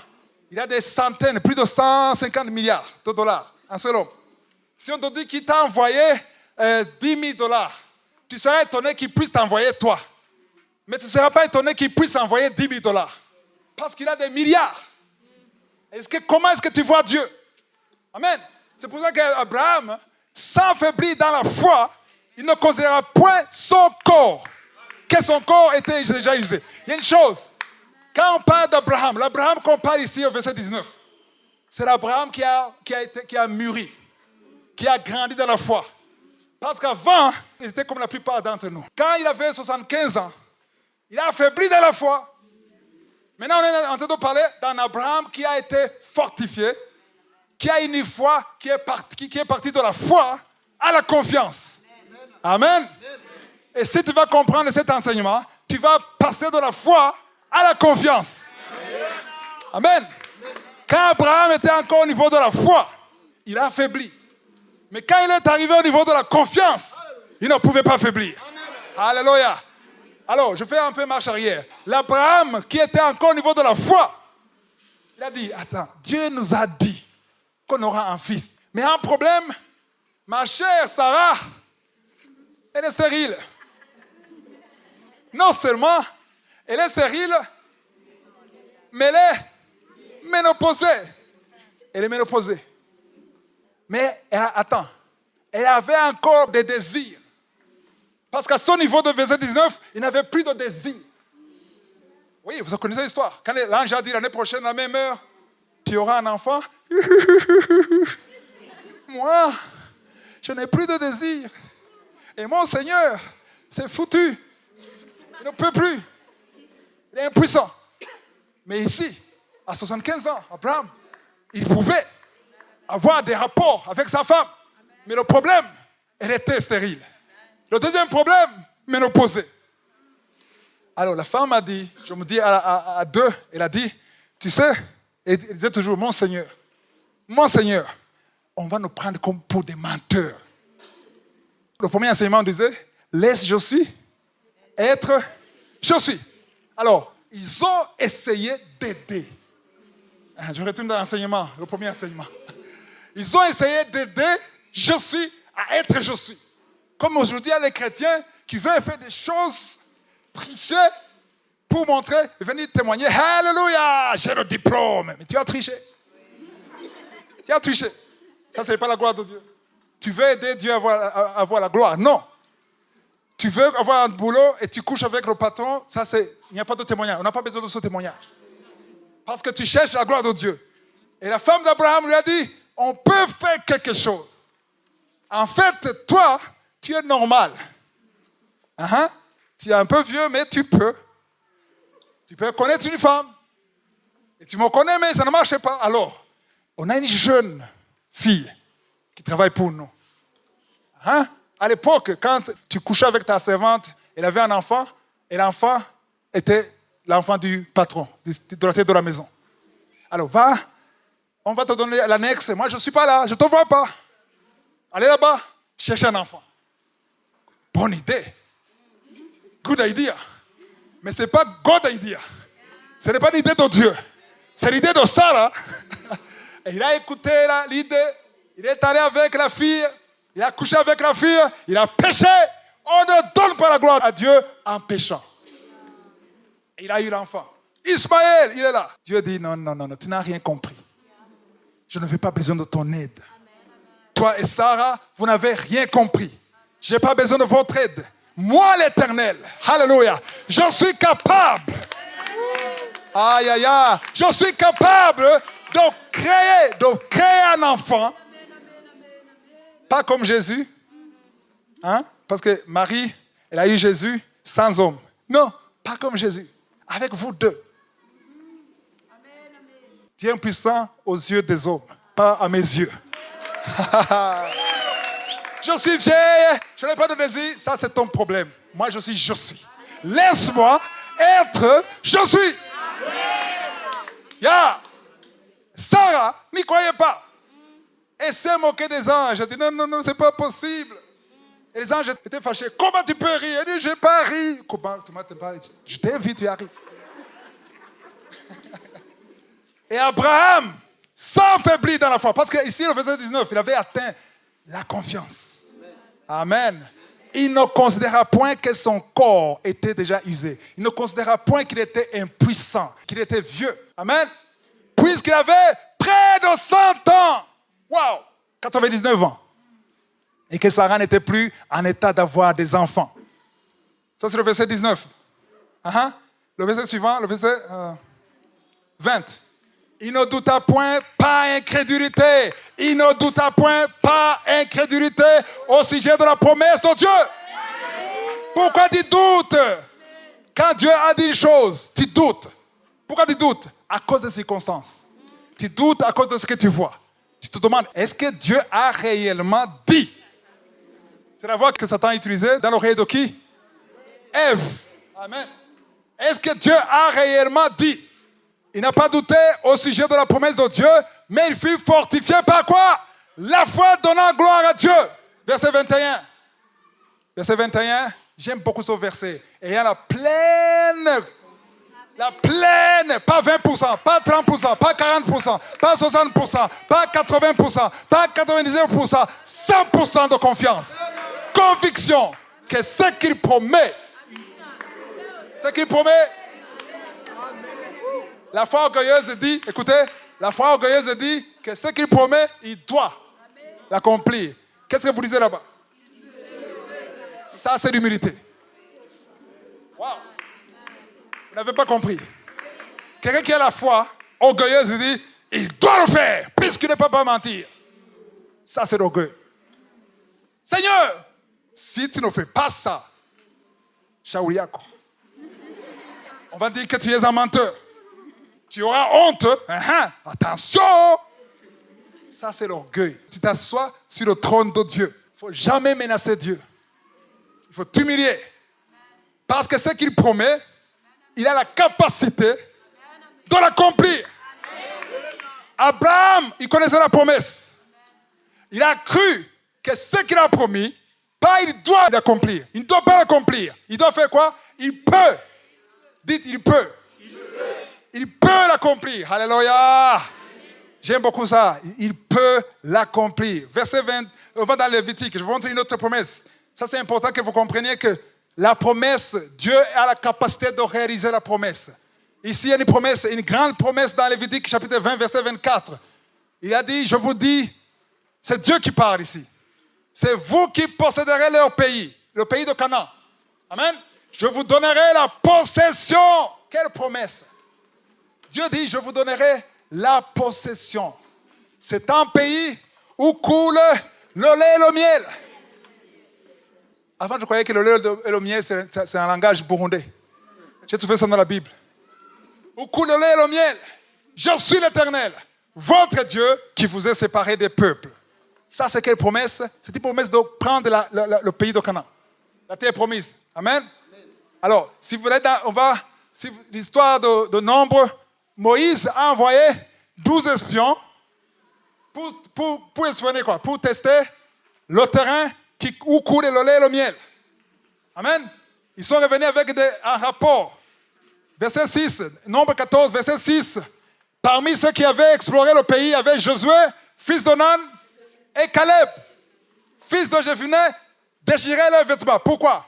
il a des centaines, plus de 150 milliards de dollars, un seul homme. Si on te dit qu'il t'a envoyé 10 000 dollars, tu seras étonné qu'il puisse t'envoyer toi. Mais tu ne seras pas étonné qu'il puisse envoyer 10 000 dollars. Parce qu'il a des milliards. Comment est-ce que tu vois Dieu? Amen. C'est pour ça qu'Abraham, sans faiblir dans la foi, il ne considéra point son corps, que son corps était déjà usé. Il y a une chose, quand on parle d'Abraham, l'Abraham qu'on parle ici au verset 19, c'est l'Abraham qui a mûri, qui a grandi dans la foi. Parce qu'avant, il était comme la plupart d'entre nous. Quand il avait 75 ans, il a affaibli dans la foi. Maintenant, on est en train de parler d'un Abraham qui a été fortifié, qui a une foi qui est partie de la foi à la confiance. Amen. Et si tu vas comprendre cet enseignement, tu vas passer de la foi à la confiance. Amen. Quand Abraham était encore au niveau de la foi, il a affaibli. Mais quand il est arrivé au niveau de la confiance, il ne pouvait pas faiblir. Alléluia. Alors, je fais un peu marche arrière. L'Abraham qui était encore au niveau de la foi, il a dit, attends, Dieu nous a dit qu'on aura un fils. Mais un problème, ma chère Sarah, elle est stérile. Non seulement, elle est stérile, mais elle est ménopausée. Elle est ménopausée. Mais, attends, elle avait encore des désirs. Parce qu'à son niveau de verset 19, il n'avait plus de désir. Oui, vous connaissez l'histoire. Quand l'ange a dit l'année prochaine, à la même heure, tu auras un enfant. Moi, je n'ai plus de désir. Et mon Seigneur, c'est foutu. Il ne peut plus. Il est impuissant. Mais ici, à 75 ans, Abraham, il pouvait avoir des rapports avec sa femme. Mais le problème, elle était stérile. Le deuxième problème, ménopausée. Alors la femme a dit, je me dis à deux, elle a dit, tu sais, elle disait toujours, mon Seigneur, on va nous prendre comme pour des menteurs. Le premier enseignement disait, laisse je suis, être je suis. Alors, ils ont essayé d'aider. Je retourne dans l'enseignement, le premier enseignement. Ils ont essayé d'aider je suis à être je suis. Comme aujourd'hui, il y a les chrétiens qui veulent faire des choses, tricher pour montrer, venir témoigner. Alléluia, j'ai le diplôme. Mais tu as triché. Tu as triché. Ça, ce n'est pas la gloire de Dieu. Tu veux aider Dieu à avoir la gloire. Non. Tu veux avoir un boulot et tu couches avec le patron. Ça, il n'y a pas de témoignage. On n'a pas besoin de ce témoignage. Parce que tu cherches la gloire de Dieu. Et la femme d'Abraham lui a dit, on peut faire quelque chose. En fait, toi, tu es normal. Tu es un peu vieux, mais tu peux. Tu peux connaître une femme. Et tu me connais, mais ça ne marchait pas. Alors, on a une jeune fille qui travaille pour nous. Hein? À l'époque, quand tu couchais avec ta servante, elle avait un enfant, et l'enfant était l'enfant du patron, de la tête de la maison. Alors, va, on va te donner l'annexe. Moi, je ne suis pas là, je ne te vois pas. Allez là-bas, chercher un enfant. Bonne idée. Good idea. Mais ce n'est pas God idea. Ce n'est pas l'idée de Dieu. C'est l'idée de Sarah. Et il a écouté l'idée. Il est allé avec la fille. Il a couché avec la fille. Il a péché. On ne donne pas la gloire à Dieu en péchant. Et il a eu l'enfant. Ismaël, il est là. Dieu dit non, tu n'as rien compris. Je n'avais pas besoin de ton aide. Toi et Sarah, vous n'avez rien compris. Je n'ai pas besoin de votre aide. Moi, l'Éternel, alléluia, je suis capable. Aïe, aïe, aïe. Je suis capable de créer un enfant. Pas comme Jésus. Hein? Parce que Marie, elle a eu Jésus sans homme. Non, pas comme Jésus. Avec vous deux. Dieu est puissant aux yeux des hommes, pas à mes yeux. Je suis vieille, je n'ai pas de désir. Ça, c'est ton problème. Moi, je suis. Laisse-moi être, je suis. Sarah n'y croyait pas. Elle s'est moquée des anges. Elle dit non, c'est pas possible. Et les anges étaient fâchés. Comment tu peux rire? Elle dit, je n'ai pas ri. Comment tu m'as pas ri? Je t'invite, tu as ri. Et Abraham s'affaiblit dans la foi. Parce qu'ici, le verset 19, il avait atteint la confiance. Amen. Il ne considéra point que son corps était déjà usé. Il ne considéra point qu'il était impuissant, qu'il était vieux. Amen. Puisqu'il avait près de 100 ans. Wow. 99 ans. Et que Sarah n'était plus en état d'avoir des enfants. Ça, c'est le verset 19. Le verset suivant, le verset 20. Il ne douta point, pas incrédulité. Il ne douta point, pas incrédulité au sujet de la promesse de Dieu. Pourquoi tu doutes? Quand Dieu a dit une chose, tu doutes. Pourquoi tu doutes? À cause des circonstances. Tu doutes à cause de ce que tu vois. Tu te demandes, est-ce que Dieu a réellement dit? C'est la voix que Satan a utilisée dans l'oreille de qui? Ève. Amen. Est-ce que Dieu a réellement dit? Il n'a pas douté au sujet de la promesse de Dieu, mais il fut fortifié par quoi? La foi donnant gloire à Dieu. Verset 21. Verset 21, j'aime beaucoup ce verset. Ayant la pleine, pas 20%, pas 30%, pas 40%, pas 60%, pas 80%, pas 99%, 100% de confiance. Conviction que ce qu'il promet, la foi orgueilleuse dit, écoutez, la foi orgueilleuse dit que ce qu'il promet, il doit l'accomplir. Qu'est-ce que vous lisez là-bas? Ça, c'est l'humilité. Wow. Vous n'avez pas compris. Quelqu'un qui a la foi orgueilleuse dit, il doit le faire, puisqu'il ne peut pas mentir. Ça, c'est l'orgueil. Seigneur, si tu ne fais pas ça, Shaouliako, on va dire que tu es un menteur. Tu auras honte. Attention. Ça, c'est l'orgueil. Tu t'assois sur le trône de Dieu. Il ne faut jamais menacer Dieu. Il faut t'humilier. Parce que ce qu'il promet, il a la capacité de l'accomplir. Abraham, il connaissait la promesse. Il a cru que ce qu'il a promis, pas il doit l'accomplir. Il ne doit pas l'accomplir. Il doit faire quoi? Il peut. Dites, il peut. Il peut l'accomplir. Alléluia. J'aime beaucoup ça. Il peut l'accomplir. Verset 20, on va dans Lévitique. Je vous montre une autre promesse. Ça, c'est important que vous compreniez que la promesse, Dieu a la capacité de réaliser la promesse. Ici, il y a une promesse, une grande promesse dans Lévitique, chapitre 20, verset 24. Il a dit, je vous dis, c'est Dieu qui parle ici. C'est vous qui posséderez leur pays, le pays de Canaan. Amen. Je vous donnerai la possession. Quelle promesse? Dieu dit, je vous donnerai la possession. C'est un pays où coule le lait et le miel. Avant, je croyais que le lait et le miel, c'est un langage burundais. J'ai trouvé ça dans la Bible. Où coule le lait et le miel. Je suis l'Éternel, votre Dieu qui vous est séparé des peuples. Ça, c'est quelle promesse? C'est une promesse de prendre le pays de Canaan. La terre promise. Amen. Alors, si vous voulez, l'histoire de Nombre, Moïse a envoyé 12 espions pour espionner quoi? Pour tester le terrain où coule le lait et le miel. Amen. Ils sont revenus avec un rapport. Verset 6, Nombre 14, verset 6. Parmi ceux qui avaient exploré le pays, il y avait Josué, fils de Nun, et Caleb, fils de Jephunneh, déchiraient leurs vêtements. Pourquoi?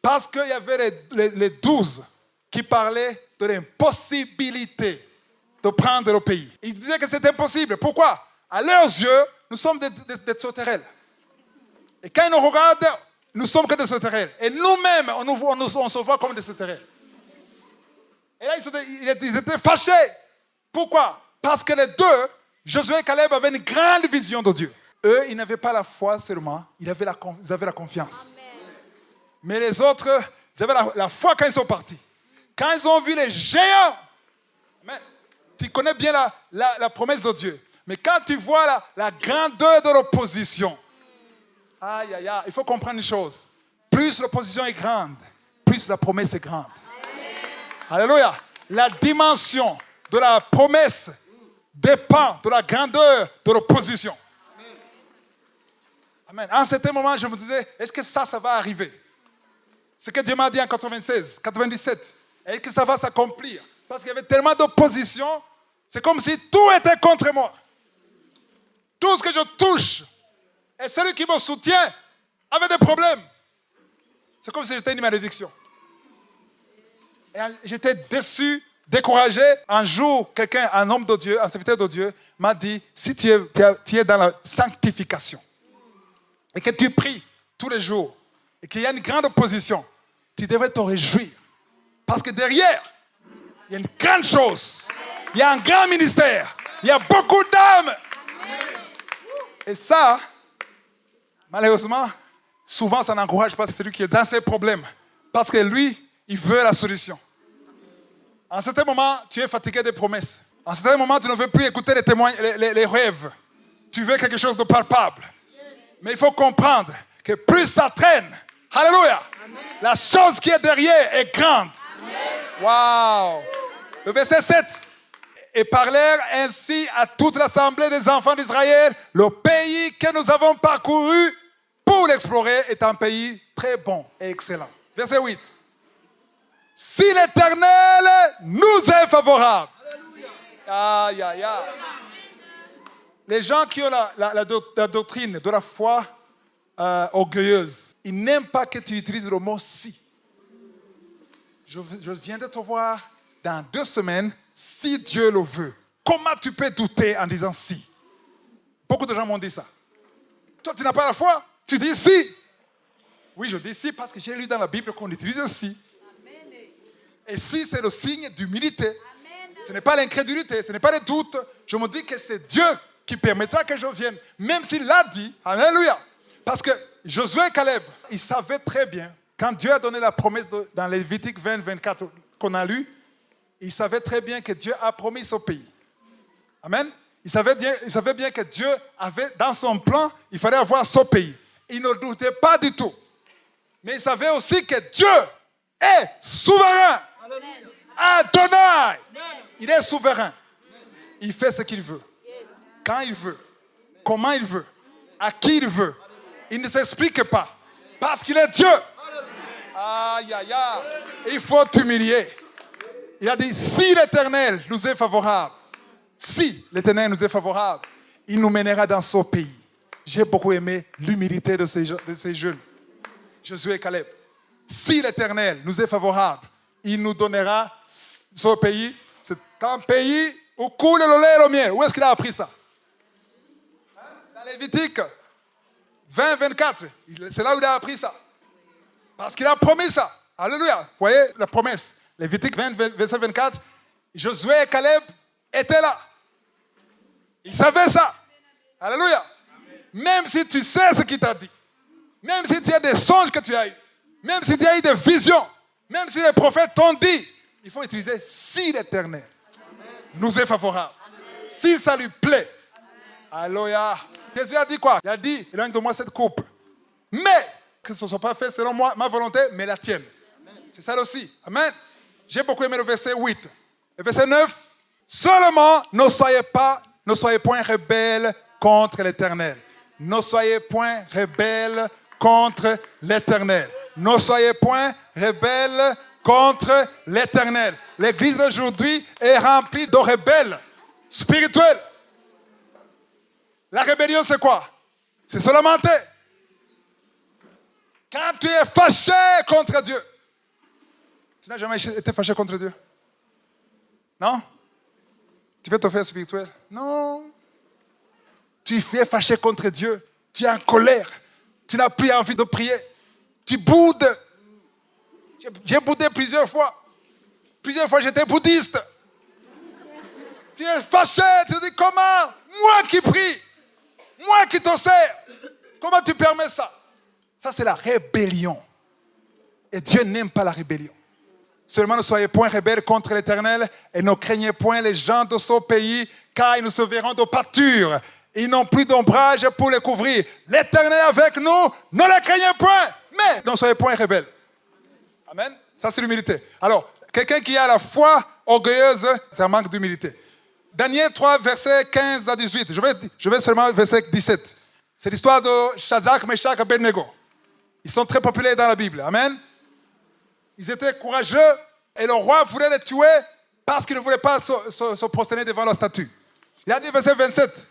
Parce qu'il y avait les 12 qui parlaient de l'impossibilité de prendre le pays. Ils disaient que c'était impossible. Pourquoi? À leurs yeux, nous sommes des sauterelles. Et quand ils nous regardent, nous sommes que des sauterelles. Et nous-mêmes, on se voit comme des sauterelles. Et là, ils étaient fâchés. Pourquoi? Parce que les deux, Josué et Caleb, avaient une grande vision de Dieu. Eux, ils n'avaient pas la foi seulement, ils avaient la confiance. Amen. Mais les autres, ils avaient la foi quand ils sont partis. Quand ils ont vu les géants, amen, tu connais bien la promesse de Dieu. Mais quand tu vois la grandeur de l'opposition, aïe, aïe, aïe, il faut comprendre une chose. Plus l'opposition est grande, plus la promesse est grande. Amen. Alléluia. La dimension de la promesse dépend de la grandeur de l'opposition. Amen. À un certain moment, je me disais, est-ce que ça va arriver? Ce que Dieu m'a dit en 96, 97, est-ce que ça va s'accomplir? Parce qu'il y avait tellement d'opposition, c'est comme si tout était contre moi. Tout ce que je touche, et celui qui me soutient avait des problèmes. C'est comme si j'étais une malédiction. Et j'étais déçu, découragé. Un jour, un homme de Dieu, un serviteur de Dieu, m'a dit, si tu es dans la sanctification, et que tu pries tous les jours, et qu'il y a une grande opposition, tu devrais te réjouir. Parce que derrière, il y a une grande chose. Il y a un grand ministère. Il y a beaucoup d'âmes. Et ça, malheureusement, souvent ça n'encourage pas celui qui est dans ses problèmes. Parce que lui, il veut la solution. À un certain moment, tu es fatigué des promesses. À un certain moment, tu ne veux plus écouter les témoins, les rêves. Tu veux quelque chose de palpable. Mais il faut comprendre que plus ça traîne, alléluia, la chose qui est derrière est grande. Waouh! Le verset 7. Et parlèrent ainsi à toute l'assemblée des enfants d'Israël. Le pays que nous avons parcouru pour l'explorer est un pays très bon et excellent. Verset 8. Si l'Éternel nous est favorable. Aïe, aïe, aïe. Les gens qui ont la doctrine de la foi orgueilleuse, ils n'aiment pas que tu utilises le mot « si ». Je viens de te voir dans 2 semaines, si Dieu le veut. Comment tu peux douter en disant « si » ? Beaucoup de gens m'ont dit ça. Toi, tu n'as pas la foi, tu dis « si ». Oui, je dis « si » parce que j'ai lu dans la Bible qu'on utilise « si ». Et si, c'est le signe d'humilité. Ce n'est pas l'incrédulité, ce n'est pas le doute. Je me dis que c'est Dieu qui permettra que je vienne. Même s'il l'a dit, alléluia. Parce que Josué et Caleb, ils savaient très bien, quand Dieu a donné la promesse dans Lévitique 20, 24 qu'on a lu, ils savaient très bien que Dieu a promis ce pays. Amen. Ils savaient bien que Dieu avait, dans son plan, il fallait avoir ce pays. Ils ne doutaient pas du tout. Mais ils savaient aussi que Dieu est souverain. Adonai. Il est souverain. Il fait ce qu'il veut. Quand il veut. Comment il veut. À qui il veut. Il ne s'explique pas. Parce qu'il est Dieu. Aïe, aïe, aïe. Il faut t'humilier. Il a dit, si l'Éternel nous est favorable, si l'Éternel nous est favorable, il nous mènera dans ce pays. J'ai beaucoup aimé l'humilité de ces jeunes. Josué et Caleb. Si l'Éternel nous est favorable, il nous donnera ce pays. C'est un pays où coule le lait et le miel. Où est-ce qu'il a appris ça? Dans Lévitique 20, 24. C'est là où il a appris ça. Parce qu'il a promis ça. Alléluia. Vous voyez la promesse. Lévitique 20, verset 24. Josué et Caleb étaient là. Ils savaient ça. Alléluia. Même si tu sais ce qu'il t'a dit. Même si tu as des songes que tu as eu. Même si tu as eu des visions. Même si les prophètes t'ont dit. Il faut utiliser si l'Éternel. nous est favorable. Si ça lui plaît. Alléluia. Jésus a dit quoi? Il a dit, éloigne de moi cette coupe. Mais, que ce ne soit pas fait selon moi, ma volonté, mais la tienne. C'est ça aussi. Amen. J'ai beaucoup aimé le verset 8. Le verset 9. Seulement, ne soyez point rebelles contre l'Éternel. Ne soyez point rebelles contre l'Éternel. Ne soyez point rebelles contre l'Éternel. L'église d'aujourd'hui est remplie de rebelles spirituels. La rébellion, c'est quoi? C'est se lamenter. Quand tu es fâché contre Dieu. Tu n'as jamais été fâché contre Dieu? Non? Tu veux te faire spirituel? Non. Tu es fâché contre Dieu. Tu es en colère. Tu n'as plus envie de prier. Tu boudes. J'ai boudé plusieurs fois. Plusieurs fois, j'étais bouddhiste. Tu es fâché. Tu te dis, comment? Moi qui prie. Moi qui te sers. Comment tu permets ça? Ça, c'est la rébellion. Et Dieu n'aime pas la rébellion. Seulement ne soyez point rebelles contre l'Éternel et ne craignez point les gens de ce pays, car ils nous sauveront de pâture. Ils n'ont plus d'ombrage pour les couvrir. L'Éternel est avec nous, ne les craignez point, mais ne soyez point rebelles. Amen. Ça, c'est l'humilité. Alors, quelqu'un qui a la foi orgueilleuse, c'est un manque d'humilité. Daniel 3, versets 15 à 18. Je vais seulement au verset 17. C'est l'histoire de Shadrach, Meshach et Abednego. Ils sont très populaires dans la Bible. Amen. Ils étaient courageux et le roi voulait les tuer parce qu'il ne voulait pas se prosterner devant leur statue. Il a dit, verset 27,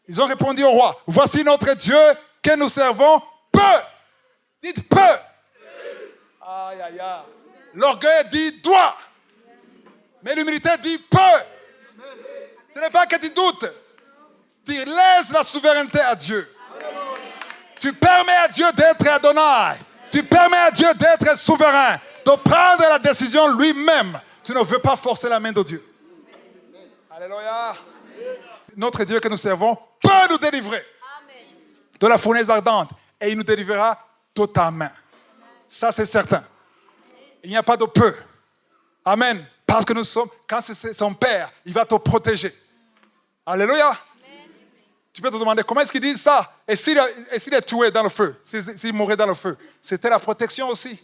ils ont répondu au roi, voici notre Dieu que nous servons peu. Dites peu. Aïe, aïe, aïe. L'orgueil dit doit. Mais l'humilité dit peu. Ce n'est pas que tu doutes. Tu laisses la souveraineté à Dieu. Tu permets à Dieu d'être Adonai. Tu permets à Dieu d'être souverain, de prendre la décision lui-même. Tu ne veux pas forcer la main de Dieu. Alléluia. Notre Dieu que nous servons peut nous délivrer de la fournaise ardente et il nous délivrera totalement. Ça, c'est certain. Il n'y a pas de peu. Amen. Parce que nous sommes, quand c'est son Père, il va te protéger. Alléluia. Amen. Tu peux te demander comment est-ce qu'il dit ça? Et s'il est tué dans le feu, s'il mourait dans le feu, c'était la protection aussi.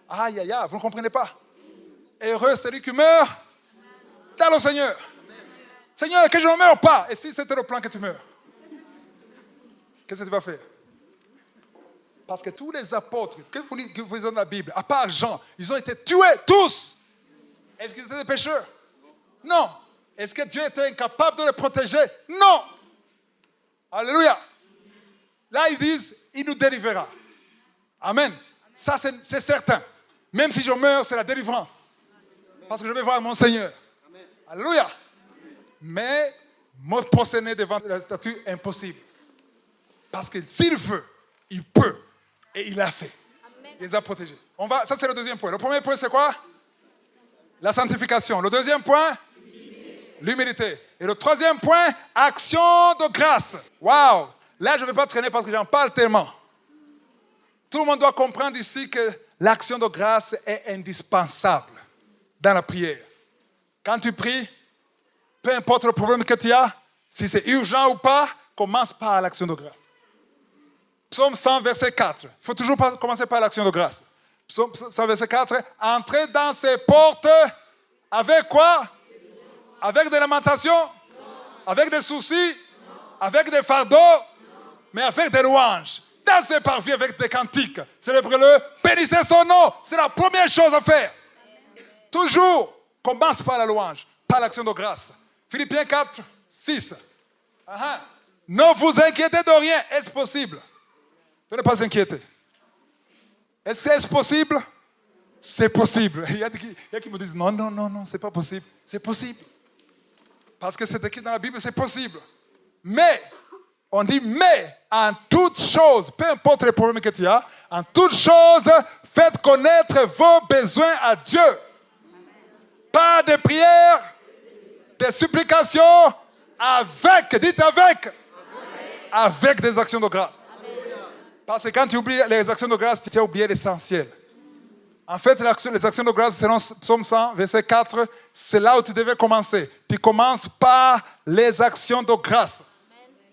Aïe, aïe, aïe, vous ne comprenez pas. Heureux celui qui meurt dans le Seigneur. Seigneur, que je ne meure pas. Et si c'était le plan que tu meurs? Qu'est-ce que tu vas faire? Parce que tous les apôtres que vous lisez dans la Bible, à part Jean, ils ont été tués tous. Est-ce qu'ils étaient des pécheurs? Non. Est-ce que Dieu était incapable de les protéger? Non. Alléluia. Là, ils disent, il nous délivrera. Amen. Ça, c'est certain. Même si je meurs, c'est la délivrance. Parce que je vais voir mon Seigneur. Alléluia. Mais me prosterner devant la statue, impossible. Parce que s'il veut, il peut. Et il l'a fait. Il les a protégés. Ça, c'est le deuxième point. Le premier point, c'est quoi? La sanctification. Le deuxième point? L'humilité. Et le troisième point, action de grâce. Waouh! Là, je ne vais pas traîner parce que j'en parle tellement. Tout le monde doit comprendre ici que l'action de grâce est indispensable dans la prière. Quand tu pries, peu importe le problème que tu as, si c'est urgent ou pas, commence par l'action de grâce. Psaume 100, verset 4. Il faut toujours commencer par l'action de grâce. Psaume 100, verset 4. Entrez dans ses portes avec quoi? Avec des lamentations? Avec des soucis? Avec des fardeaux? Mais avec des louanges. Dansez parvis avec des cantiques. Célébrez-le. Bénissez son nom. C'est la première chose à faire. Toujours, commence par la louange, par l'action de grâce. Philippiens 4, 6. Ne vous inquiétez de rien. Est-ce possible? De ne pas inquiéter. Est-ce possible? C'est possible. Il y a qui me disent non, c'est pas possible. C'est possible. Parce que c'est écrit dans la Bible, c'est possible. Mais, on dit mais, en toutes choses, peu importe les problèmes que tu as, en toutes choses, faites connaître vos besoins à Dieu. Par des prières, des supplications, dites avec des actions de grâce. Parce que quand tu oublies les actions de grâce, tu as oublié l'essentiel. En fait, les actions de grâce, selon Psaume 100, verset 4, c'est là où tu devais commencer. Tu commences par les actions de grâce.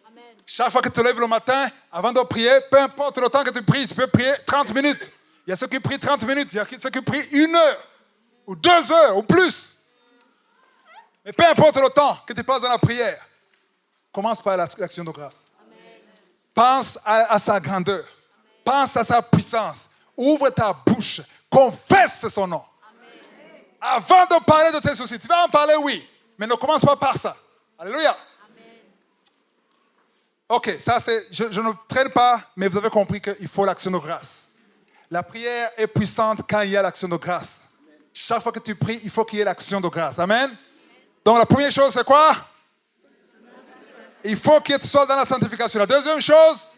Amen. Chaque fois que tu te lèves le matin, avant de prier, peu importe le temps que tu pries, tu peux prier 30 minutes. Il y a ceux qui prient 30 minutes, il y a ceux qui prient 1 heure, ou 2 heures, ou plus. Mais peu importe le temps que tu passes dans la prière, commence par l'action de grâce. Amen. Pense à sa grandeur. Amen. Pense à sa puissance. Ouvre ta bouche. Confesse son nom. Amen. Avant de parler de tes soucis, tu vas en parler, oui, mais ne commence pas par ça. Alléluia. Amen. Ok, ça c'est, je ne traîne pas, mais vous avez compris qu'il faut l'action de grâce. La prière est puissante quand il y a l'action de grâce. Amen. Chaque fois que tu pries, il faut qu'il y ait l'action de grâce. Amen. Donc la première chose, c'est quoi? Il faut que tu sois dans la sanctification. La deuxième chose,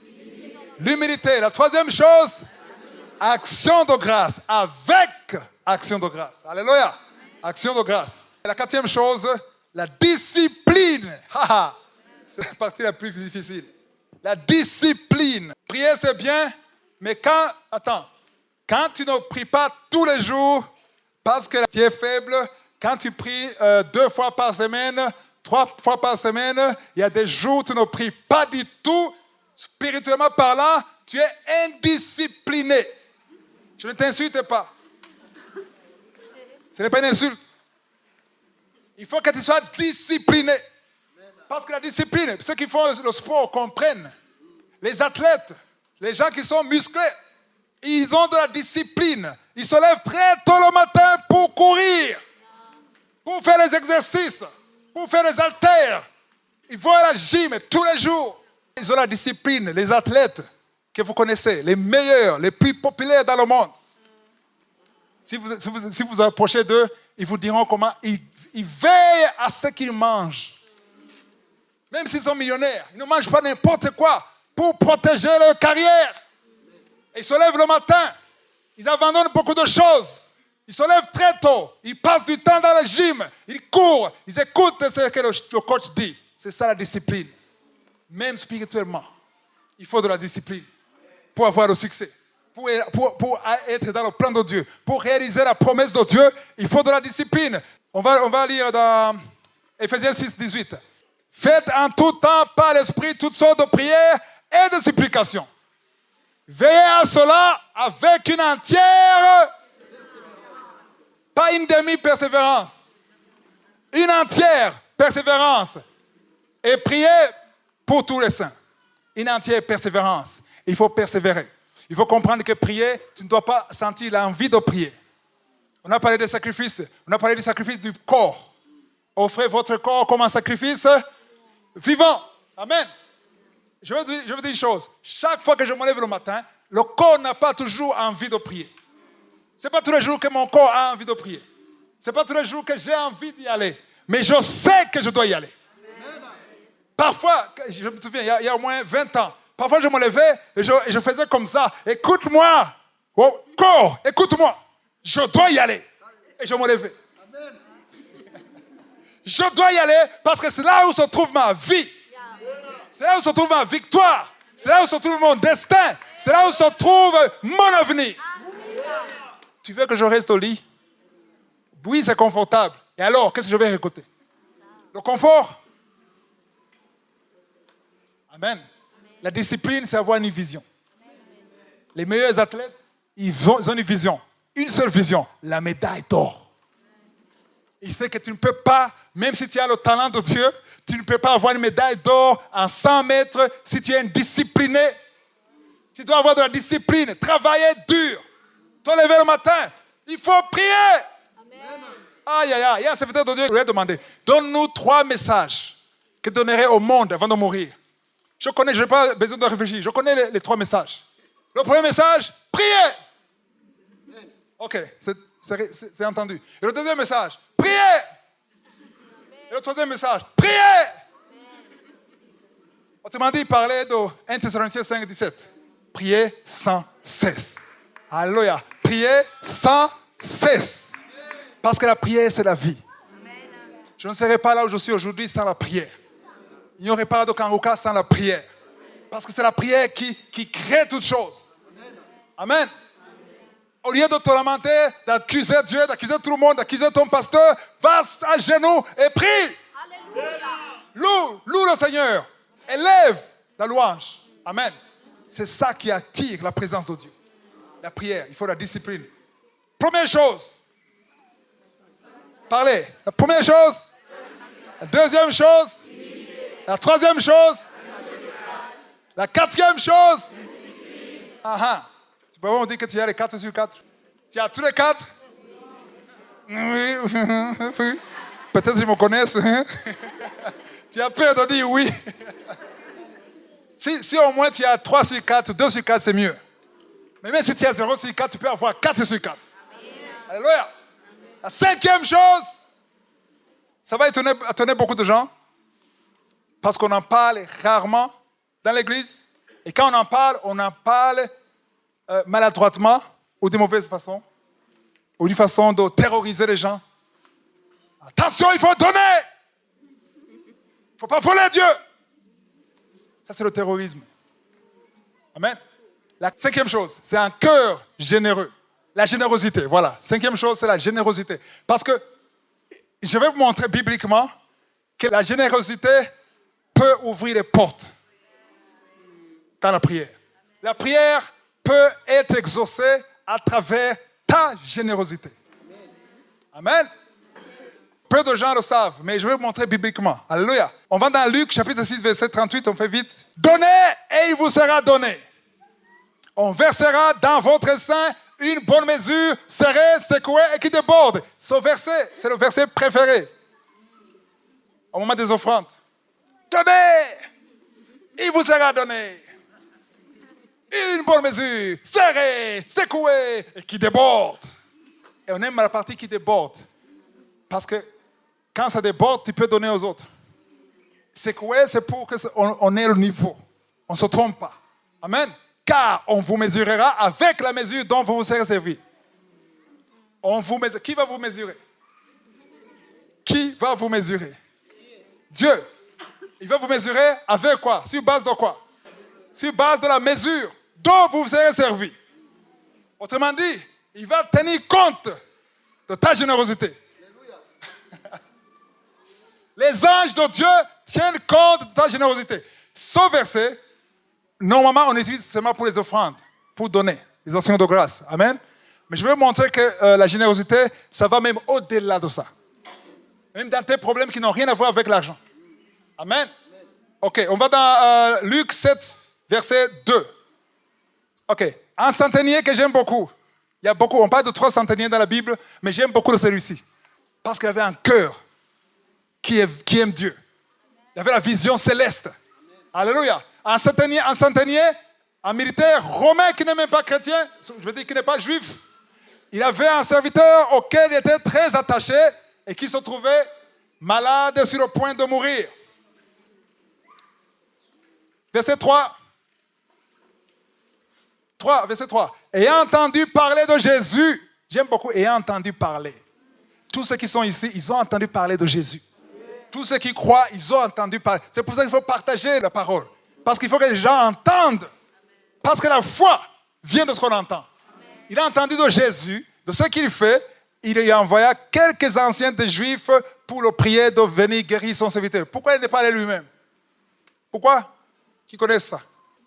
l'humilité. La troisième chose, action de grâce. Avec action de grâce. Alléluia. Action de grâce. Et la quatrième chose, la discipline. C'est la partie la plus difficile. La discipline. Prier, c'est bien, mais quand tu ne pries pas tous les jours, parce que tu es faible, quand tu pries 2 fois par semaine, 3 fois par semaine, il y a des jours où tu ne pries pas du tout, spirituellement parlant, tu es indiscipliné. Je ne t'insulte pas. Ce n'est pas une insulte. Il faut que tu sois discipliné. Parce que la discipline, ceux qui font le sport comprennent. Les athlètes, les gens qui sont musclés, ils ont de la discipline. Ils se lèvent très tôt le matin pour courir, pour faire les exercices, pour faire les haltères. Ils vont à la gym tous les jours. Ils ont la discipline, les athlètes que vous connaissez, les meilleurs, les plus populaires dans le monde. Si vous approchez d'eux, ils vous diront comment ils veillent à ce qu'ils mangent. Même s'ils sont millionnaires, ils ne mangent pas n'importe quoi pour protéger leur carrière. Ils se lèvent le matin, ils abandonnent beaucoup de choses. Ils se lèvent très tôt, ils passent du temps dans le gym, ils courent, ils écoutent ce que le coach dit. C'est ça la discipline. Même spirituellement, il faut de la discipline pour avoir le succès. Pour être dans le plan de Dieu, pour réaliser la promesse de Dieu, il faut de la discipline. On va lire dans Ephésiens 6, 18. Faites en tout temps par l'Esprit toutes sortes de prières et de supplications. Veillez à cela avec une entière, pas une demi-persévérance, une entière persévérance. Et priez pour tous les saints. Une entière persévérance. Il faut persévérer. Il faut comprendre que prier, tu ne dois pas sentir l'envie de prier. On a parlé des sacrifices. On a parlé du sacrifice du corps. Offrez votre corps comme un sacrifice vivant. Amen. Je veux dire une chose. Chaque fois que je me lève le matin, le corps n'a pas toujours envie de prier. Ce n'est pas tous les jours que mon corps a envie de prier. Ce n'est pas tous les jours que j'ai envie d'y aller. Mais je sais que je dois y aller. Amen. Parfois, je me souviens, il y a au moins 20 ans, parfois je me levais et je faisais comme ça. Écoute-moi, oh, corps, écoute-moi. Je dois y aller. Et je me levais. Amen. Je dois y aller parce que c'est là où se trouve ma vie. C'est là où se trouve ma victoire. C'est là où se trouve mon destin. C'est là où se trouve mon avenir. Tu veux que je reste au lit? Oui, c'est confortable. Et alors, qu'est-ce que je vais écouter? Le confort? Amen. La discipline, c'est avoir une vision. Les meilleurs athlètes, ils ont une vision. Une seule vision, la médaille d'or. Il sait que tu ne peux pas, même si tu as le talent de Dieu, tu ne peux pas avoir une médaille d'or en 100 mètres si tu es indiscipliné. Tu dois avoir de la discipline, travailler dur. Te lever le matin, il faut prier. Amen. Aïe, aïe, aïe. Il y a un serviteur de Dieu qui lui a demandé, donne-nous 3 messages que tu donnerais au monde avant de mourir. Je n'ai pas besoin de réfléchir. Je connais les 3 messages. Le premier message, prier. Ok, c'est entendu. Et le deuxième message, priez. Et le troisième message, priez. Autrement dit, il parlait de 1 Thessaloniciens 5, 17. Priez sans cesse. Alléluia. Priez sans cesse. Parce que la prière, c'est la vie. Je ne serais pas là où je suis aujourd'hui sans la prière. Il n'y aurait pas de Kangoka sans la prière. Parce que c'est la prière qui crée toutes choses. Amen. Au lieu de te lamenter, d'accuser Dieu, d'accuser tout le monde, d'accuser ton pasteur, va à genoux et prie. Loue le Seigneur. Élève la louange. Amen. C'est ça qui attire la présence de Dieu. La prière, il faut la discipline. Première chose. Parlez. La première chose. La deuxième chose. La troisième chose. La quatrième chose. Tu peux pas me dire que tu as les 4 sur 4. Tu as tous les 4. Oui. Peut-être qu'ils me connaissent. Tu as peur de dire oui. Si au moins tu as 3 sur 4, 2 sur 4, c'est mieux. Mais même si tu as 0 sur 4, tu peux avoir 4 sur 4. Alléluia. La cinquième chose, ça va étonner beaucoup de gens, parce qu'on en parle rarement dans l'église. Et quand on en parle maladroitement ou de mauvaise façon, ou d'une façon de terroriser les gens. Attention, il faut donner. Il ne faut pas voler Dieu. Ça, c'est le terrorisme. Amen. La cinquième chose, c'est un cœur généreux. La générosité, voilà. Cinquième chose, c'est la générosité. Parce que je vais vous montrer bibliquement que la générosité peut ouvrir les portes dans la prière. La prière peut être exaucée à travers ta générosité. Amen. Peu de gens le savent, mais je vais vous montrer bibliquement. Alléluia. On va dans Luc, chapitre 6, verset 38, on fait vite. Donnez et il vous sera donné. On versera dans votre sein une bonne mesure, serrée, secouée et qui déborde. Ce verset, c'est le verset préféré au moment des offrandes. Donnez, il vous sera donné. Une bonne mesure, serrée, secouée et qui déborde. Et on aime la partie qui déborde. Parce que quand ça déborde, tu peux donner aux autres. Secouée, c'est pour qu'on ait le niveau. On ne se trompe pas. Amen. Car on vous mesurera avec la mesure dont vous vous serez servi. Qui va vous mesurer? Qui va vous mesurer? Dieu. Il va vous mesurer avec quoi? Sur base de quoi? Sur base de la mesure dont vous vous serez servi. Autrement dit, il va tenir compte de ta générosité. Les anges de Dieu tiennent compte de ta générosité. Ce verset, normalement, on utilise seulement pour les offrandes, pour donner les actions de grâce. Amen. Mais je vais vous montrer que la générosité, ça va même au-delà de ça. Même dans tes problèmes qui n'ont rien à voir avec l'argent. Amen. Ok, on va dans Luc 7, verset 2. Ok, un centenier que j'aime beaucoup. Il y a beaucoup, on parle de 3 centeniers dans la Bible, mais j'aime beaucoup celui-ci. Parce qu'il avait un cœur qui aime Dieu. Il avait la vision céleste. Alléluia. Un centenier, un militaire romain qui n'est même pas chrétien, je veux dire qui n'est pas juif. Il avait un serviteur auquel il était très attaché et qui se trouvait malade sur le point de mourir. Verset 3. Verset 3. Ayant entendu parler de Jésus, j'aime beaucoup, ayant entendu parler. Tous ceux qui sont ici, ils ont entendu parler de Jésus. Tous ceux qui croient, ils ont entendu parler. C'est pour ça qu'il faut partager la parole. Parce qu'il faut que les gens entendent. Parce que la foi vient de ce qu'on entend. Il a entendu de Jésus, de ce qu'il fait. Il lui a envoyé quelques anciens des Juifs pour le prier de venir guérir son serviteur. Pourquoi il n'est pas allé lui-même? Pourquoi? Qui connaît ça?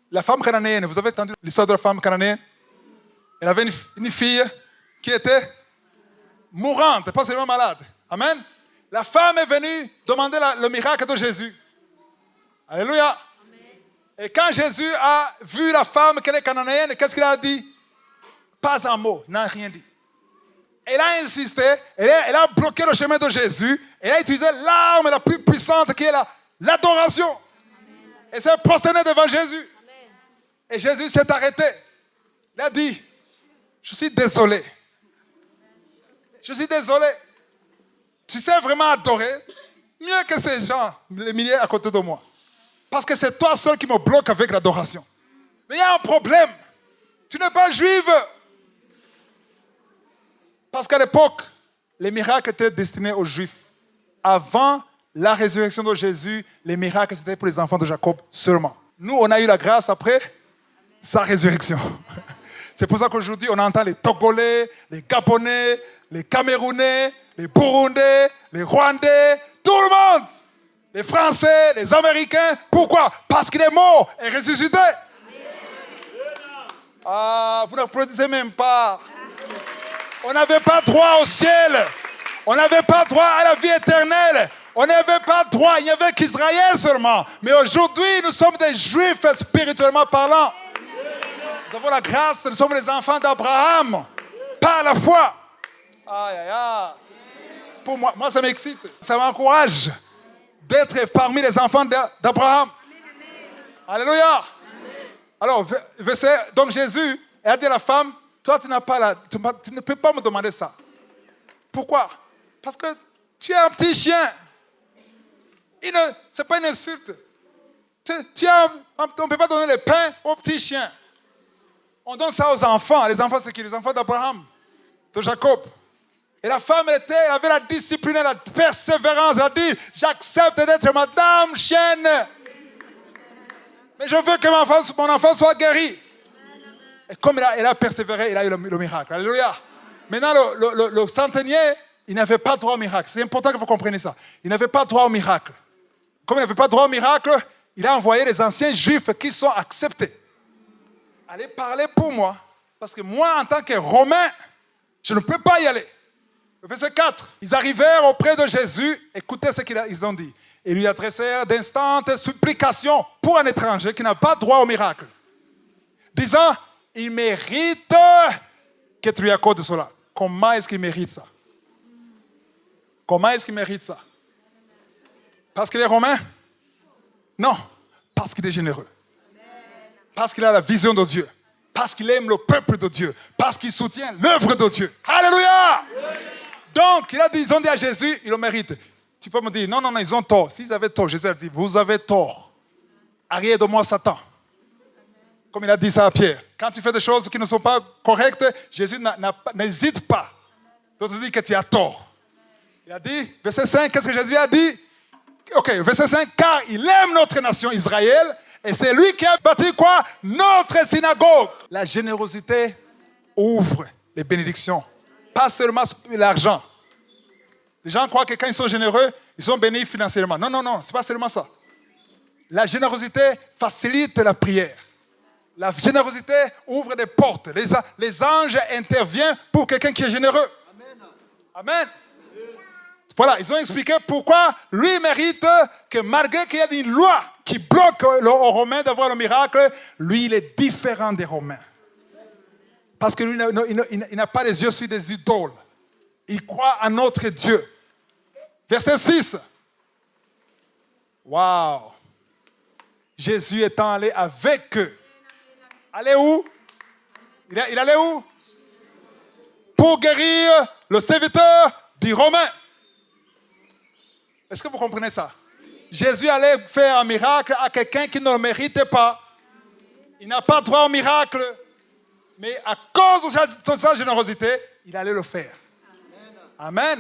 La femme cananéenne, vous avez entendu l'histoire de la femme cananéenne? Elle avait une fille qui était mourante, pas seulement malade. Amen. La femme est venue demander le miracle de Jésus. Alléluia. Amen. Et quand Jésus a vu la femme qu'elle est cananéenne, qu'est-ce qu'il a dit? Pas un mot, il n'a rien dit. Elle a insisté, elle a bloqué le chemin de Jésus, et elle a utilisé l'arme la plus puissante qui est l'adoration. Elle s'est prosternée devant Jésus. Amen. Et Jésus s'est arrêté. Il a dit, je suis désolé. Je suis désolé. Tu sais vraiment adorer mieux que ces gens, les milliers à côté de moi. Parce que c'est toi seul qui me bloque avec l'adoration. Mais il y a un problème. Tu n'es pas juive. Parce qu'à l'époque, les miracles étaient destinés aux Juifs. Avant la résurrection de Jésus, les miracles c'était pour les enfants de Jacob seulement. Nous, on a eu la grâce après sa résurrection. C'est pour ça qu'aujourd'hui, on entend les Togolais, les Gabonais, les Camerounais, les Burundais, les Rwandais, tout le monde. Les Français, les Américains. Pourquoi? Parce qu'il est mort et ressuscité. Ah, vous n'applaudissez même pas. On n'avait pas droit au ciel. On n'avait pas droit à la vie éternelle. On n'avait pas droit. Il n'y avait qu'Israël seulement. Mais aujourd'hui, nous sommes des Juifs spirituellement parlant. Nous avons la grâce. Nous sommes les enfants d'Abraham. Par la foi. Aïe, aïe, aïe. Pour moi, ça m'excite. Ça m'encourage d'être parmi les enfants d'Abraham. Alléluia. Alors, donc Jésus a dit à la femme, toi tu ne peux pas me demander ça. Pourquoi? Parce que tu es un petit chien. Ce n'est pas une insulte. On ne peut pas donner le pain aux petits chiens. On donne ça aux enfants. Les enfants, c'est qui? Les enfants d'Abraham, de Jacob. Et la femme, elle avait la discipline, la persévérance. Elle a dit, j'accepte d'être madame chienne. Mais je veux que mon enfant soit guéri. Et comme elle a persévéré, il a eu le miracle. Alléluia. Maintenant, le centenier, il n'avait pas droit au miracle. C'est important que vous compreniez ça. Il n'avait pas droit au miracle. Comme il n'avait pas droit au miracle, il a envoyé les anciens juifs qui sont acceptés. Allez parler pour moi. Parce que moi, en tant que Romain, je ne peux pas y aller. Verset 4. Ils arrivèrent auprès de Jésus. Écoutez ce qu'ils ont dit. Ils lui adressèrent d'instantes supplications pour un étranger qui n'a pas droit au miracle. Disant, il mérite que tu lui accordes cela. Comment est-ce qu'il mérite ça? Comment est-ce qu'il mérite ça? Parce qu'il est romain? Non, parce qu'il est généreux. Parce qu'il a la vision de Dieu. Parce qu'il aime le peuple de Dieu. Parce qu'il soutient l'œuvre de Dieu. Alléluia! Donc, ils ont dit à Jésus, il le mérite. Tu peux me dire, non, ils ont tort. S'ils avaient tort, Jésus a dit, vous avez tort. Arrière de moi, Satan. Comme il a dit ça à Pierre. Quand tu fais des choses qui ne sont pas correctes, Jésus n'hésite pas de te dire que tu as tort. Il a dit, verset 5, qu'est-ce que Jésus a dit? Ok, verset 5, car il aime notre nation Israël, et c'est lui qui a bâti quoi? Notre synagogue. La générosité ouvre les bénédictions. Pas seulement l'argent. Les gens croient que quand ils sont généreux, ils sont bénis financièrement. Non, c'est pas seulement ça. La générosité facilite la prière. La générosité ouvre des portes. Les anges interviennent pour quelqu'un qui est généreux. Amen. Voilà, ils ont expliqué pourquoi lui mérite que malgré qu'il y ait une loi qui bloque aux Romains d'avoir le miracle, lui il est différent des Romains. Parce que lui il n'a pas les yeux sur des idoles. Il croit en notre Dieu. Verset 6. Waouh. Jésus étant allé avec eux. Allez où? Il allait où? Pour guérir le serviteur du Romain. Est-ce que vous comprenez ça? Jésus allait faire un miracle à quelqu'un qui ne le méritait pas. Il n'a pas droit au miracle. Mais à cause de sa générosité, il allait le faire. Amen.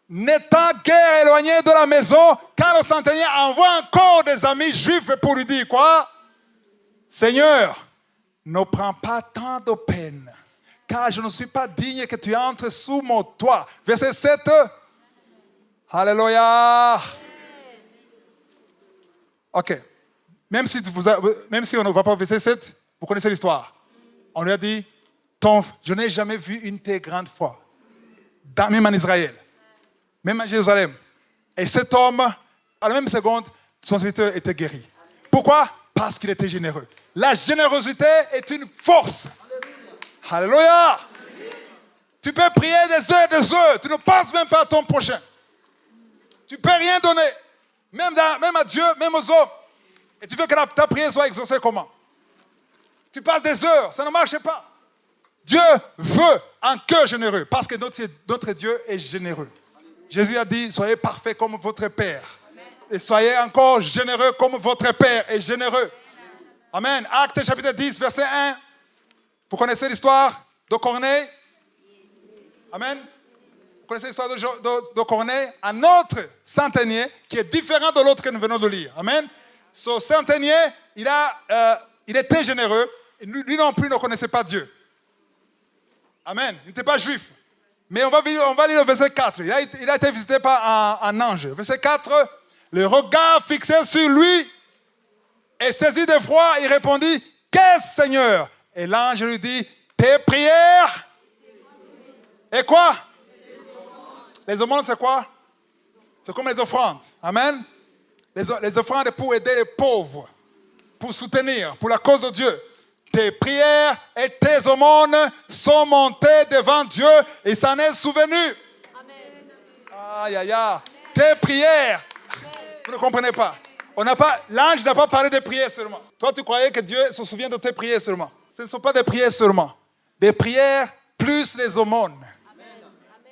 N'étant guère éloigné de la maison, car le centenier envoie encore des amis juifs pour lui dire quoi? Seigneur, ne prends pas tant de peine, car je ne suis pas digne que tu entres sous mon toit. Verset 7. Alléluia. Ok. Même si on ne va pas au verset 7, vous connaissez l'histoire. On lui a dit, je n'ai jamais vu une telle grande foi, même en Israël, même en Jérusalem. Et cet homme, à la même seconde, son serviteur était guéri. Pourquoi? Parce qu'il était généreux. La générosité est une force. Alléluia. Tu peux prier des heures et des heures. Tu ne penses même pas à ton prochain. Tu ne peux rien donner. Même à Dieu, même aux hommes. Et tu veux que ta prière soit exaucée comment? Tu passes des heures. Ça ne marche pas. Dieu veut un cœur généreux. Parce que notre Dieu est généreux. Jésus a dit, soyez parfaits comme votre Père. Et soyez encore généreux comme votre Père est généreux. Amen. Actes chapitre 10, verset 1. Vous connaissez l'histoire de Corneille? Amen. Vous connaissez l'histoire de Corneille? Un autre centenier qui est différent de l'autre que nous venons de lire. Amen. Ce centenier, il était généreux. lui non plus ne connaissait pas Dieu. Amen. Il n'était pas juif. Mais on va lire le verset 4. Il a été visité par un ange. Verset 4, le regard fixé sur lui et saisi d'effroi, il répondit, qu'est-ce, Seigneur? Et l'ange lui dit, tes prières. Et quoi? Les aumônes, c'est quoi? C'est comme les offrandes. Amen. Les offrandes pour aider les pauvres, pour soutenir, pour la cause de Dieu. Tes prières et tes aumônes sont montées devant Dieu et s'en est souvenu. Amen. Aïe, aïe, aïe. Tes prières. Vous ne comprenez pas. L'ange n'a pas parlé des prières seulement. Toi, tu croyais que Dieu se souvient de tes prières seulement. Ce ne sont pas des prières seulement. Des prières plus les aumônes. Amen.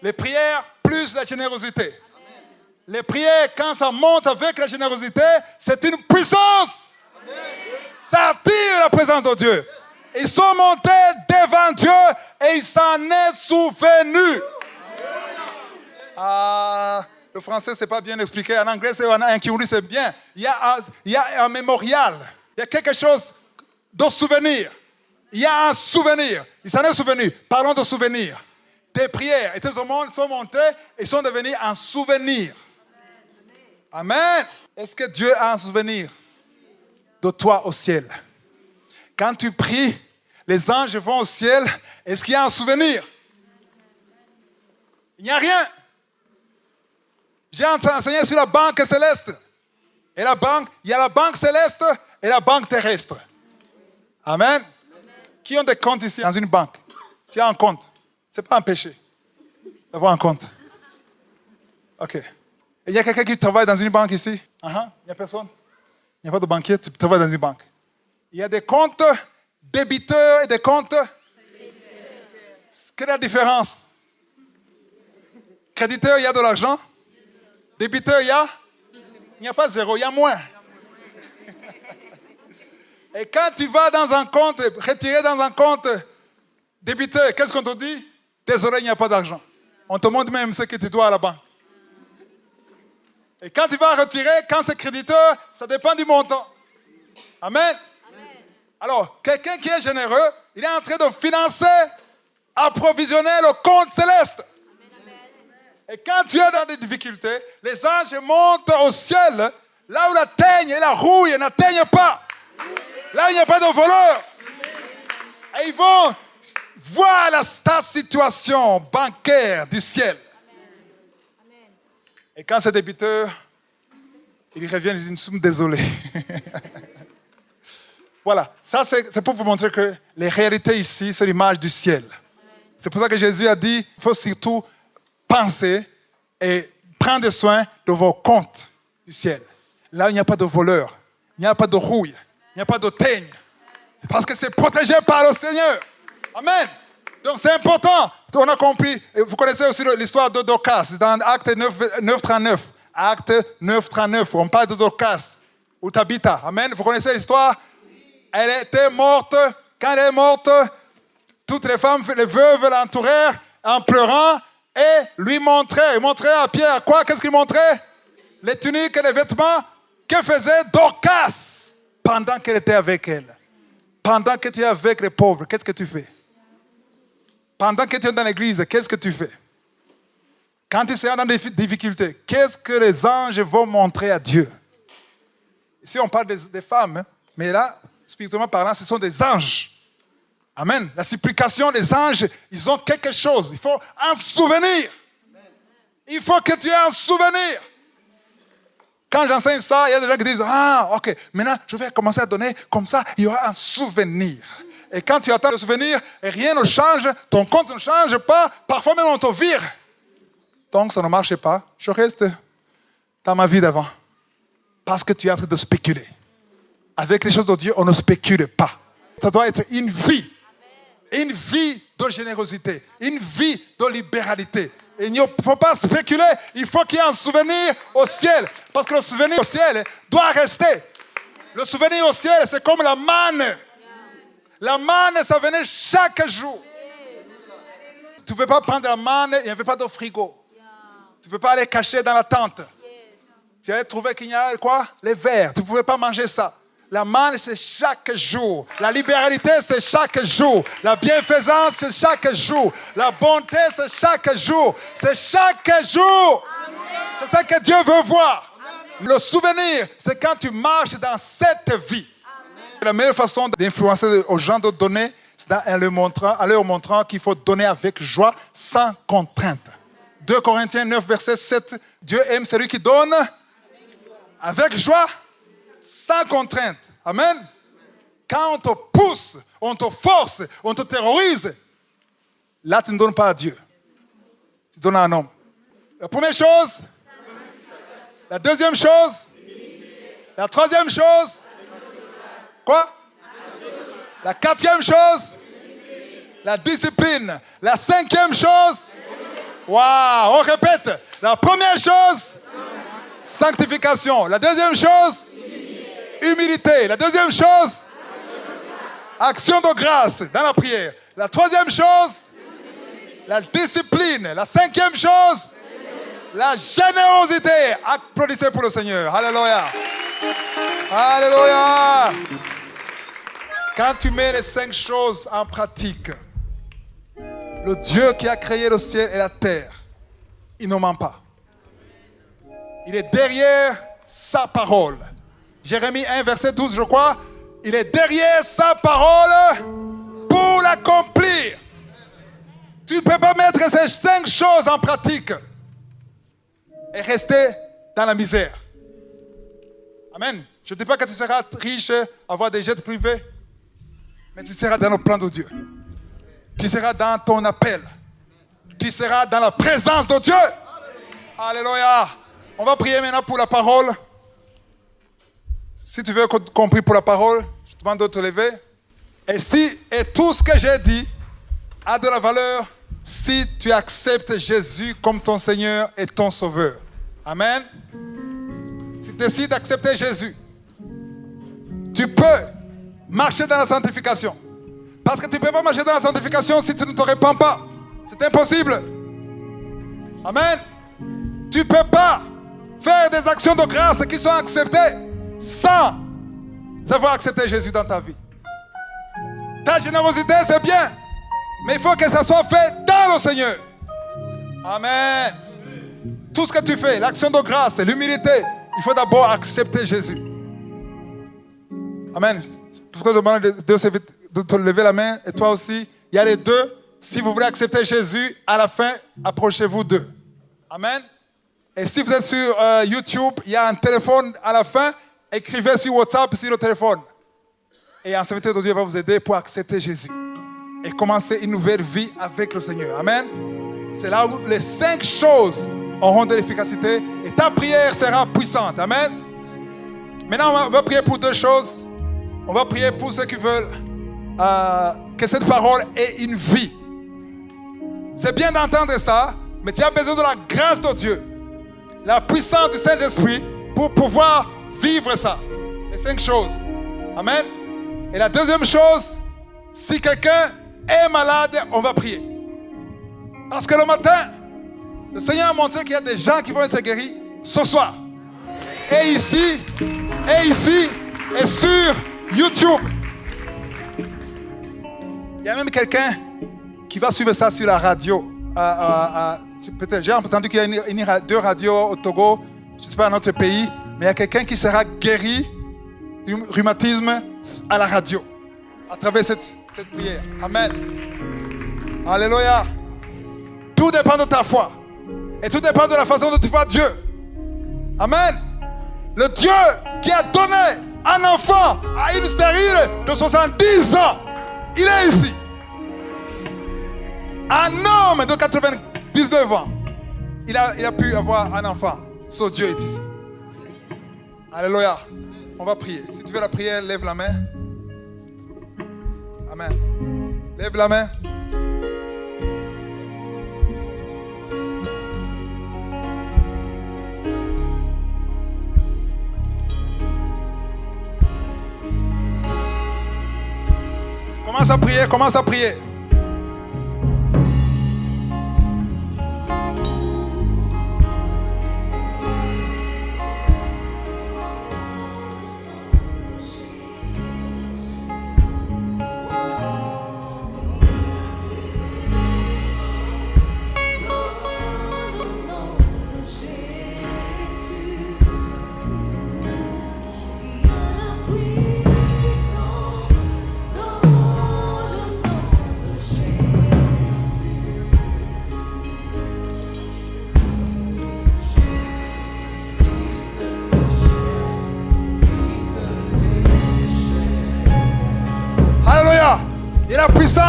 Les prières plus la générosité. Amen. Les prières, quand ça monte avec la générosité, c'est une puissance. Amen. Ça attire la présence de Dieu. Ils sont montés devant Dieu et il s'en est souvenu. Le français, c'est pas bien expliqué. En anglais, en kiwuli, c'est bien. Il y a un mémorial. Il y a quelque chose de souvenir. Il y a un souvenir. Il s'en est souvenu. Parlons de souvenir. Tes prières et tes aumônes sont montées et sont devenues un souvenir. Amen. Est-ce que Dieu a un souvenir de toi au ciel? Quand tu pries, les anges vont au ciel. Est-ce qu'il y a un souvenir? Il n'y a rien. J'ai enseigné sur la banque céleste. Et il y a la banque céleste et la banque terrestre. Amen. Qui ont des comptes ici dans une banque? Tu as un compte. Ce n'est pas un péché d'avoir un compte. OK. Et il y a quelqu'un qui travaille dans une banque ici? Il n'y a personne? Il n'y a pas de banquier, tu travailles dans une banque. Il y a des comptes débiteurs et des comptes... Quelle est la différence? Créditeur, il y a de l'argent. Débiteur, il n'y a pas zéro, il y a moins. Et quand tu vas dans un compte, retirer dans un compte débiteur, qu'est-ce qu'on te dit? Désolé, il n'y a pas d'argent. On te montre même ce que tu dois à la banque. Et quand tu vas retirer, quand c'est créditeur, ça dépend du montant. Amen. Amen. Alors, quelqu'un qui est généreux, il est en train de financer, approvisionner le compte céleste. Et quand tu es dans des difficultés, les anges montent au ciel, là où la teigne et la rouille n'atteignent pas. Là où il n'y a pas de voleurs. Et ils vont voir ta situation bancaire du ciel. Et quand c'est débiteur, ils reviennent et disent, nous sommes désolés. Voilà, ça c'est pour vous montrer que les réalités ici, c'est l'image du ciel. C'est pour ça que Jésus a dit, il faut surtout penser et prendre soin de vos comptes du ciel. Là, il n'y a pas de voleurs, il n'y a pas de rouille, il n'y a pas de teigne. Parce que c'est protégé par le Seigneur. Amen. Donc c'est important. On a compris. Vous connaissez aussi l'histoire de Dorcas dans Acte 9:39. Acte 9:39. On parle de Dorcas ou Tabitha. Amen. Vous connaissez l'histoire? Elle était morte. Quand elle est morte, toutes les femmes, les veuves l'entourèrent en pleurant et lui montraient. Ils montraient à Pierre quoi? Qu'est-ce qu'ils montraient? Les tuniques et les vêtements que faisait Dorcas pendant qu'elle était avec elle. Pendant que tu es avec les pauvres, qu'est-ce que tu fais? Pendant que tu es dans l'église, qu'est-ce que tu fais? Quand tu seras dans des difficultés, qu'est-ce que les anges vont montrer à Dieu? Ici, on parle des femmes, hein? Mais là, spirituellement parlant, ce sont des anges. Amen. La supplication des anges, ils ont quelque chose. Il faut un souvenir. Il faut que tu aies un souvenir. Quand j'enseigne ça, il y a des gens qui disent, ok, maintenant je vais commencer à donner comme ça, il y aura un souvenir. Et quand tu attends le souvenir, rien ne change, ton compte ne change pas, parfois même on te vire. Donc ça ne marche pas, je reste dans ma vie d'avant. Parce que tu es en train de spéculer. Avec les choses de Dieu, on ne spécule pas. Ça doit être une vie de générosité, une vie de libéralité. Il ne faut pas spéculer, il faut qu'il y ait un souvenir au ciel. Parce que le souvenir au ciel doit rester. Le souvenir au ciel, c'est comme la manne. La manne, ça venait chaque jour. Tu ne peux pas prendre la manne, il n'y avait pas de frigo. Tu ne peux pas aller cacher dans la tente. Tu allais trouver qu'il y a quoi? Les vers. Tu ne pouvais pas manger ça. La manne, c'est chaque jour. La libéralité, c'est chaque jour. La bienfaisance, c'est chaque jour. La bonté, c'est chaque jour. C'est chaque jour. C'est ça que Dieu veut voir. Le souvenir, c'est quand tu marches dans cette vie. La meilleure façon d'influencer aux gens, de donner, c'est en leur montrant qu'il faut donner avec joie, sans contrainte. 2 Corinthiens 9, verset 7. Dieu aime celui qui donne avec joie, sans contrainte. Amen. Quand on te pousse, on te force, on te terrorise, là tu ne donnes pas à Dieu. Tu donnes à un homme. La première chose, la deuxième chose, la troisième chose, quoi? La quatrième chose, la discipline. La cinquième chose, waouh, on répète. La première chose, sanctification. La deuxième chose, humilité. La deuxième chose, action de grâce dans la prière. La troisième chose, la discipline. La cinquième chose, la générosité. Applaudissez pour le Seigneur. Alléluia. Alléluia. Quand tu mets les 5 choses en pratique, le Dieu qui a créé le ciel et la terre, il ne ment pas. Il est derrière sa parole. Jérémie 1, verset 12, je crois. Il est derrière sa parole pour l'accomplir. Tu ne peux pas mettre ces 5 choses en pratique et rester dans la misère. Amen. Je ne dis pas que tu seras riche, avoir des jets privés, mais tu seras dans le plan de Dieu. Tu seras dans ton appel. Tu seras dans la présence de Dieu. Alléluia. On va prier maintenant pour la parole. Si tu veux qu'on prie pour la parole, je te demande de te lever. Et tout ce que j'ai dit a de la valeur si tu acceptes Jésus comme ton Seigneur et ton Sauveur. Amen. Si tu décides d'accepter Jésus, tu peux marcher dans la sanctification. Parce que tu ne peux pas marcher dans la sanctification si tu ne te répands pas. C'est impossible. Amen. Tu ne peux pas faire des actions de grâce qui sont acceptées sans avoir accepté Jésus dans ta vie. Ta générosité, c'est bien. Mais il faut que ça soit fait dans le Seigneur. Amen. Tout ce que tu fais, l'action de grâce, l'humilité, il faut d'abord accepter Jésus. Amen. Pourquoi je demande de te lever la main? Et toi aussi, il y a les deux. Si vous voulez accepter Jésus, à la fin, approchez-vous d'eux. Amen. Et si vous êtes sur YouTube, il y a un téléphone à la fin. Écrivez sur WhatsApp, sur le téléphone. Et un serviteur de Dieu va vous aider pour accepter Jésus. Et commencer une nouvelle vie avec le Seigneur. Amen. C'est là où les 5 choses auront de l'efficacité. Et ta prière sera puissante. Amen. Maintenant, on va prier pour 2 choses. On va prier pour ceux qui veulent que cette parole ait une vie. C'est bien d'entendre ça, mais tu as besoin de la grâce de Dieu, la puissance du Saint-Esprit pour pouvoir vivre ça. Les 5 choses. Amen. Et la deuxième chose, si quelqu'un est malade, on va prier. Parce que le matin, le Seigneur a montré qu'il y a des gens qui vont être guéris ce soir. Et ici, et sur YouTube. Il y a même quelqu'un qui va suivre ça sur la radio. Peut-être, j'ai entendu qu'il y a 2 radios au Togo, je ne sais pas dans notre pays, mais il y a quelqu'un qui sera guéri du rhumatisme à la radio, à travers cette prière. Amen. Alléluia. Tout dépend de ta foi. Et tout dépend de la façon dont tu vois Dieu. Amen. Le Dieu qui a donné un enfant à une stérile de 70 ans, il est ici. Un homme de 99 ans, il a pu avoir un enfant. Ce Dieu est ici. Alléluia. On va prier. Si tu veux la prière, lève la main. Amen. Lève la main. Commence à prier, commence à prier.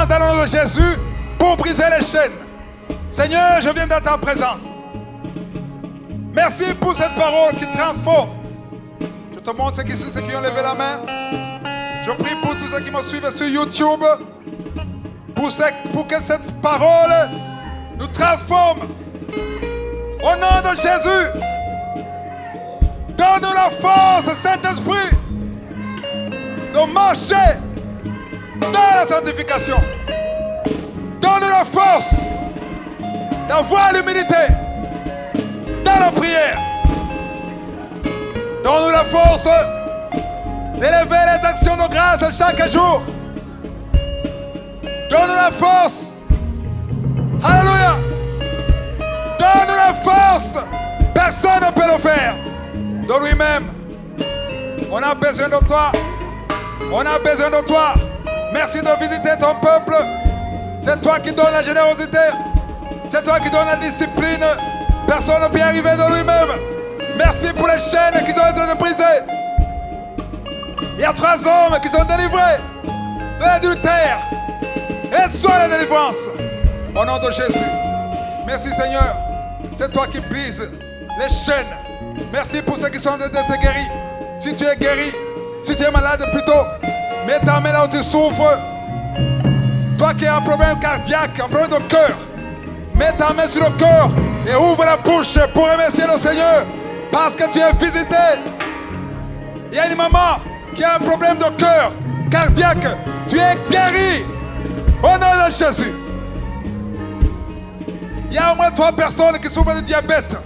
puissance dans le nom de Jésus pour briser les chaînes. Seigneur, je viens dans ta présence. Merci pour cette parole qui transforme. Je te montre ceux qui ont levé la main. Je prie pour tous ceux qui me suivent sur YouTube. Pour que cette parole nous transforme. Au nom de Jésus. Donne-nous la force, Saint-Esprit, de marcher dans la sanctification. Donne-nous la force d'avoir l'humilité dans la prière. Donne-nous la force d'élever les actions de grâce chaque jour. Donne-nous la force. Alléluia. Donne-nous la force. Personne ne peut le faire de lui-même. On a besoin de toi. On a besoin de toi. Merci de visiter ton peuple. C'est toi qui donnes la générosité. C'est toi qui donnes la discipline. Personne ne peut y arriver de lui-même. Merci pour les chaînes qui sont en train de briser. Il y a 3 hommes qui sont délivrés de l'adultère. Et soit la délivrance. Au nom de Jésus. Merci Seigneur. C'est toi qui brises les chaînes. Merci pour ceux qui sont en train d'être guéris. Si tu es guéri, si tu es malade plutôt, mets ta main là où tu souffres. Toi qui as un problème cardiaque, un problème de cœur, mets ta main sur le cœur et ouvre la bouche pour remercier le Seigneur parce que tu es visité. Il y a une maman qui a un problème de cœur cardiaque. Tu es guéri au nom de Jésus. Il y a au moins 3 personnes qui souffrent de diabète.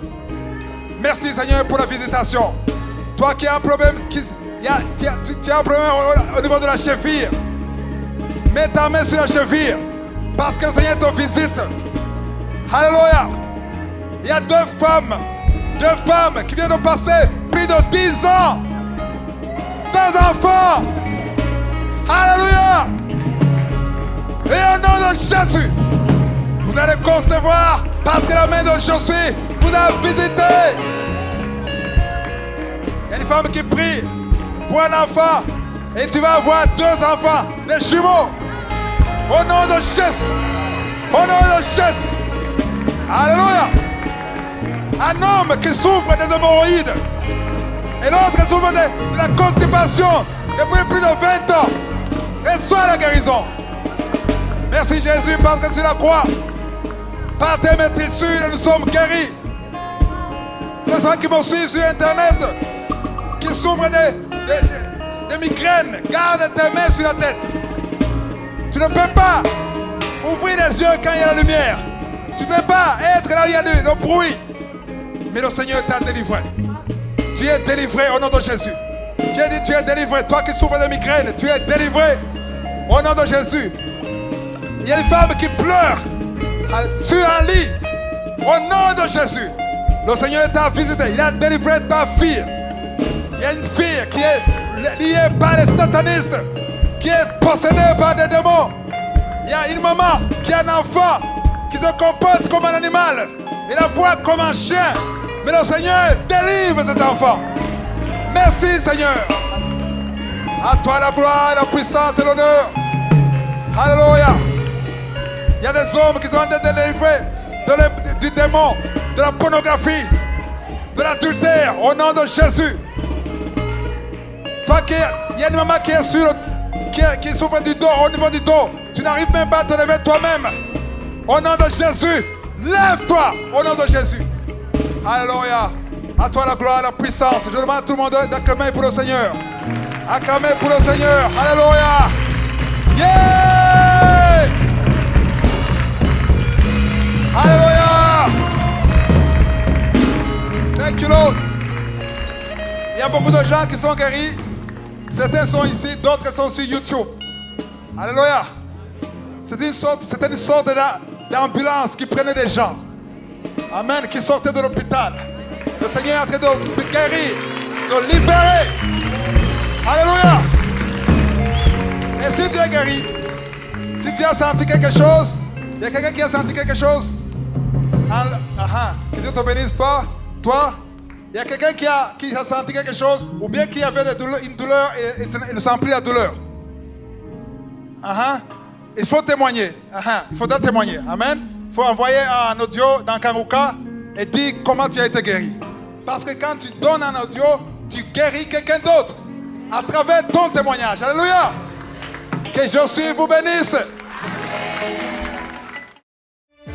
Merci Seigneur pour la visitation. Toi qui as un problème, tu as un problème au niveau de la cheville. Mets ta main sur la cheville parce que le Seigneur te visite. Alléluia. Il y a 2 femmes qui viennent de passer plus de 10 ans sans enfant. Alléluia. Et au nom de Jésus, vous allez concevoir parce que la main de Josué vous a visité. Il y a une femme qui prie pour un enfant et tu vas avoir 2 enfants, des jumeaux. Au nom de Jésus. Au nom de Jésus. Alléluia. Un homme qui souffre des hémorroïdes et l'autre souffre de la constipation depuis plus de 20 ans. Reçois la guérison. Merci Jésus parce que sur la croix, par tes maîtrisures, nous sommes guéris. C'est ceux qui me suivent sur Internet, qui souffrent de migraines, garde tes mains sur la tête. Tu ne peux pas ouvrir les yeux quand il y a la lumière. Tu ne peux pas être là où il y a le bruit. Mais le Seigneur t'a délivré. Tu es délivré au nom de Jésus. J'ai dit tu es délivré. Toi qui souffres de migraines, tu es délivré au nom de Jésus. Il y a une femme qui pleure sur un lit au nom de Jésus. Le Seigneur t'a visité. Il a délivré ta fille. Il y a une fille qui est liée par les satanistes, qui est possédée par des démons. Il y a une maman qui a un enfant qui se comporte comme un animal. Il aboie comme un chien. Mais le Seigneur délivre cet enfant. Merci Seigneur. À toi la gloire, la puissance et l'honneur. Alléluia. Il y a des hommes qui sont en train de délivrer du démon, de la pornographie, de l'adultère, au nom de Jésus. Toi il y a une maman qui est qui souffre du dos, au niveau du dos. Tu n'arrives même pas à te lever toi-même. Au nom de Jésus, lève-toi au nom de Jésus. Alléluia. À toi la gloire, la puissance. Je demande à tout le monde d'acclamer pour le Seigneur. Acclamer pour le Seigneur. Alléluia. Yeah! Alléluia. Thank you Lord. Il y a beaucoup de gens qui sont guéris. Certains sont ici, d'autres sont sur YouTube. Alléluia. C'était une sorte d'ambulance qui prenait des gens. Amen. Qui sortaient de l'hôpital. Le Seigneur est en train de guérir, de libérer. Alléluia. Et si tu es guéri, si tu as senti quelque chose, il y a quelqu'un qui a senti quelque chose. Que Dieu te bénisse, toi. Il y a quelqu'un qui a senti quelque chose, ou bien qui avait une douleur et ne sent plus la douleur. Il faut témoigner. Il faudra témoigner. Amen. Il faut envoyer un audio dans Kanguka et dire comment tu as été guéri. Parce que quand tu donnes un audio, tu guéris quelqu'un d'autre à travers ton témoignage. Alléluia. Que Josué vous bénisse.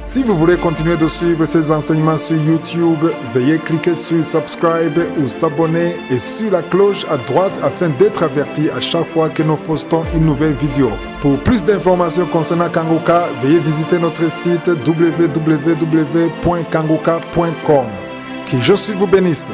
Si vous voulez continuer de suivre ces enseignements sur YouTube, veuillez cliquer sur Subscribe ou s'abonner et sur la cloche à droite afin d'être averti à chaque fois que nous postons une nouvelle vidéo. Pour plus d'informations concernant Kanguka, veuillez visiter notre site www.kanguka.com. Que Josué vous bénisse.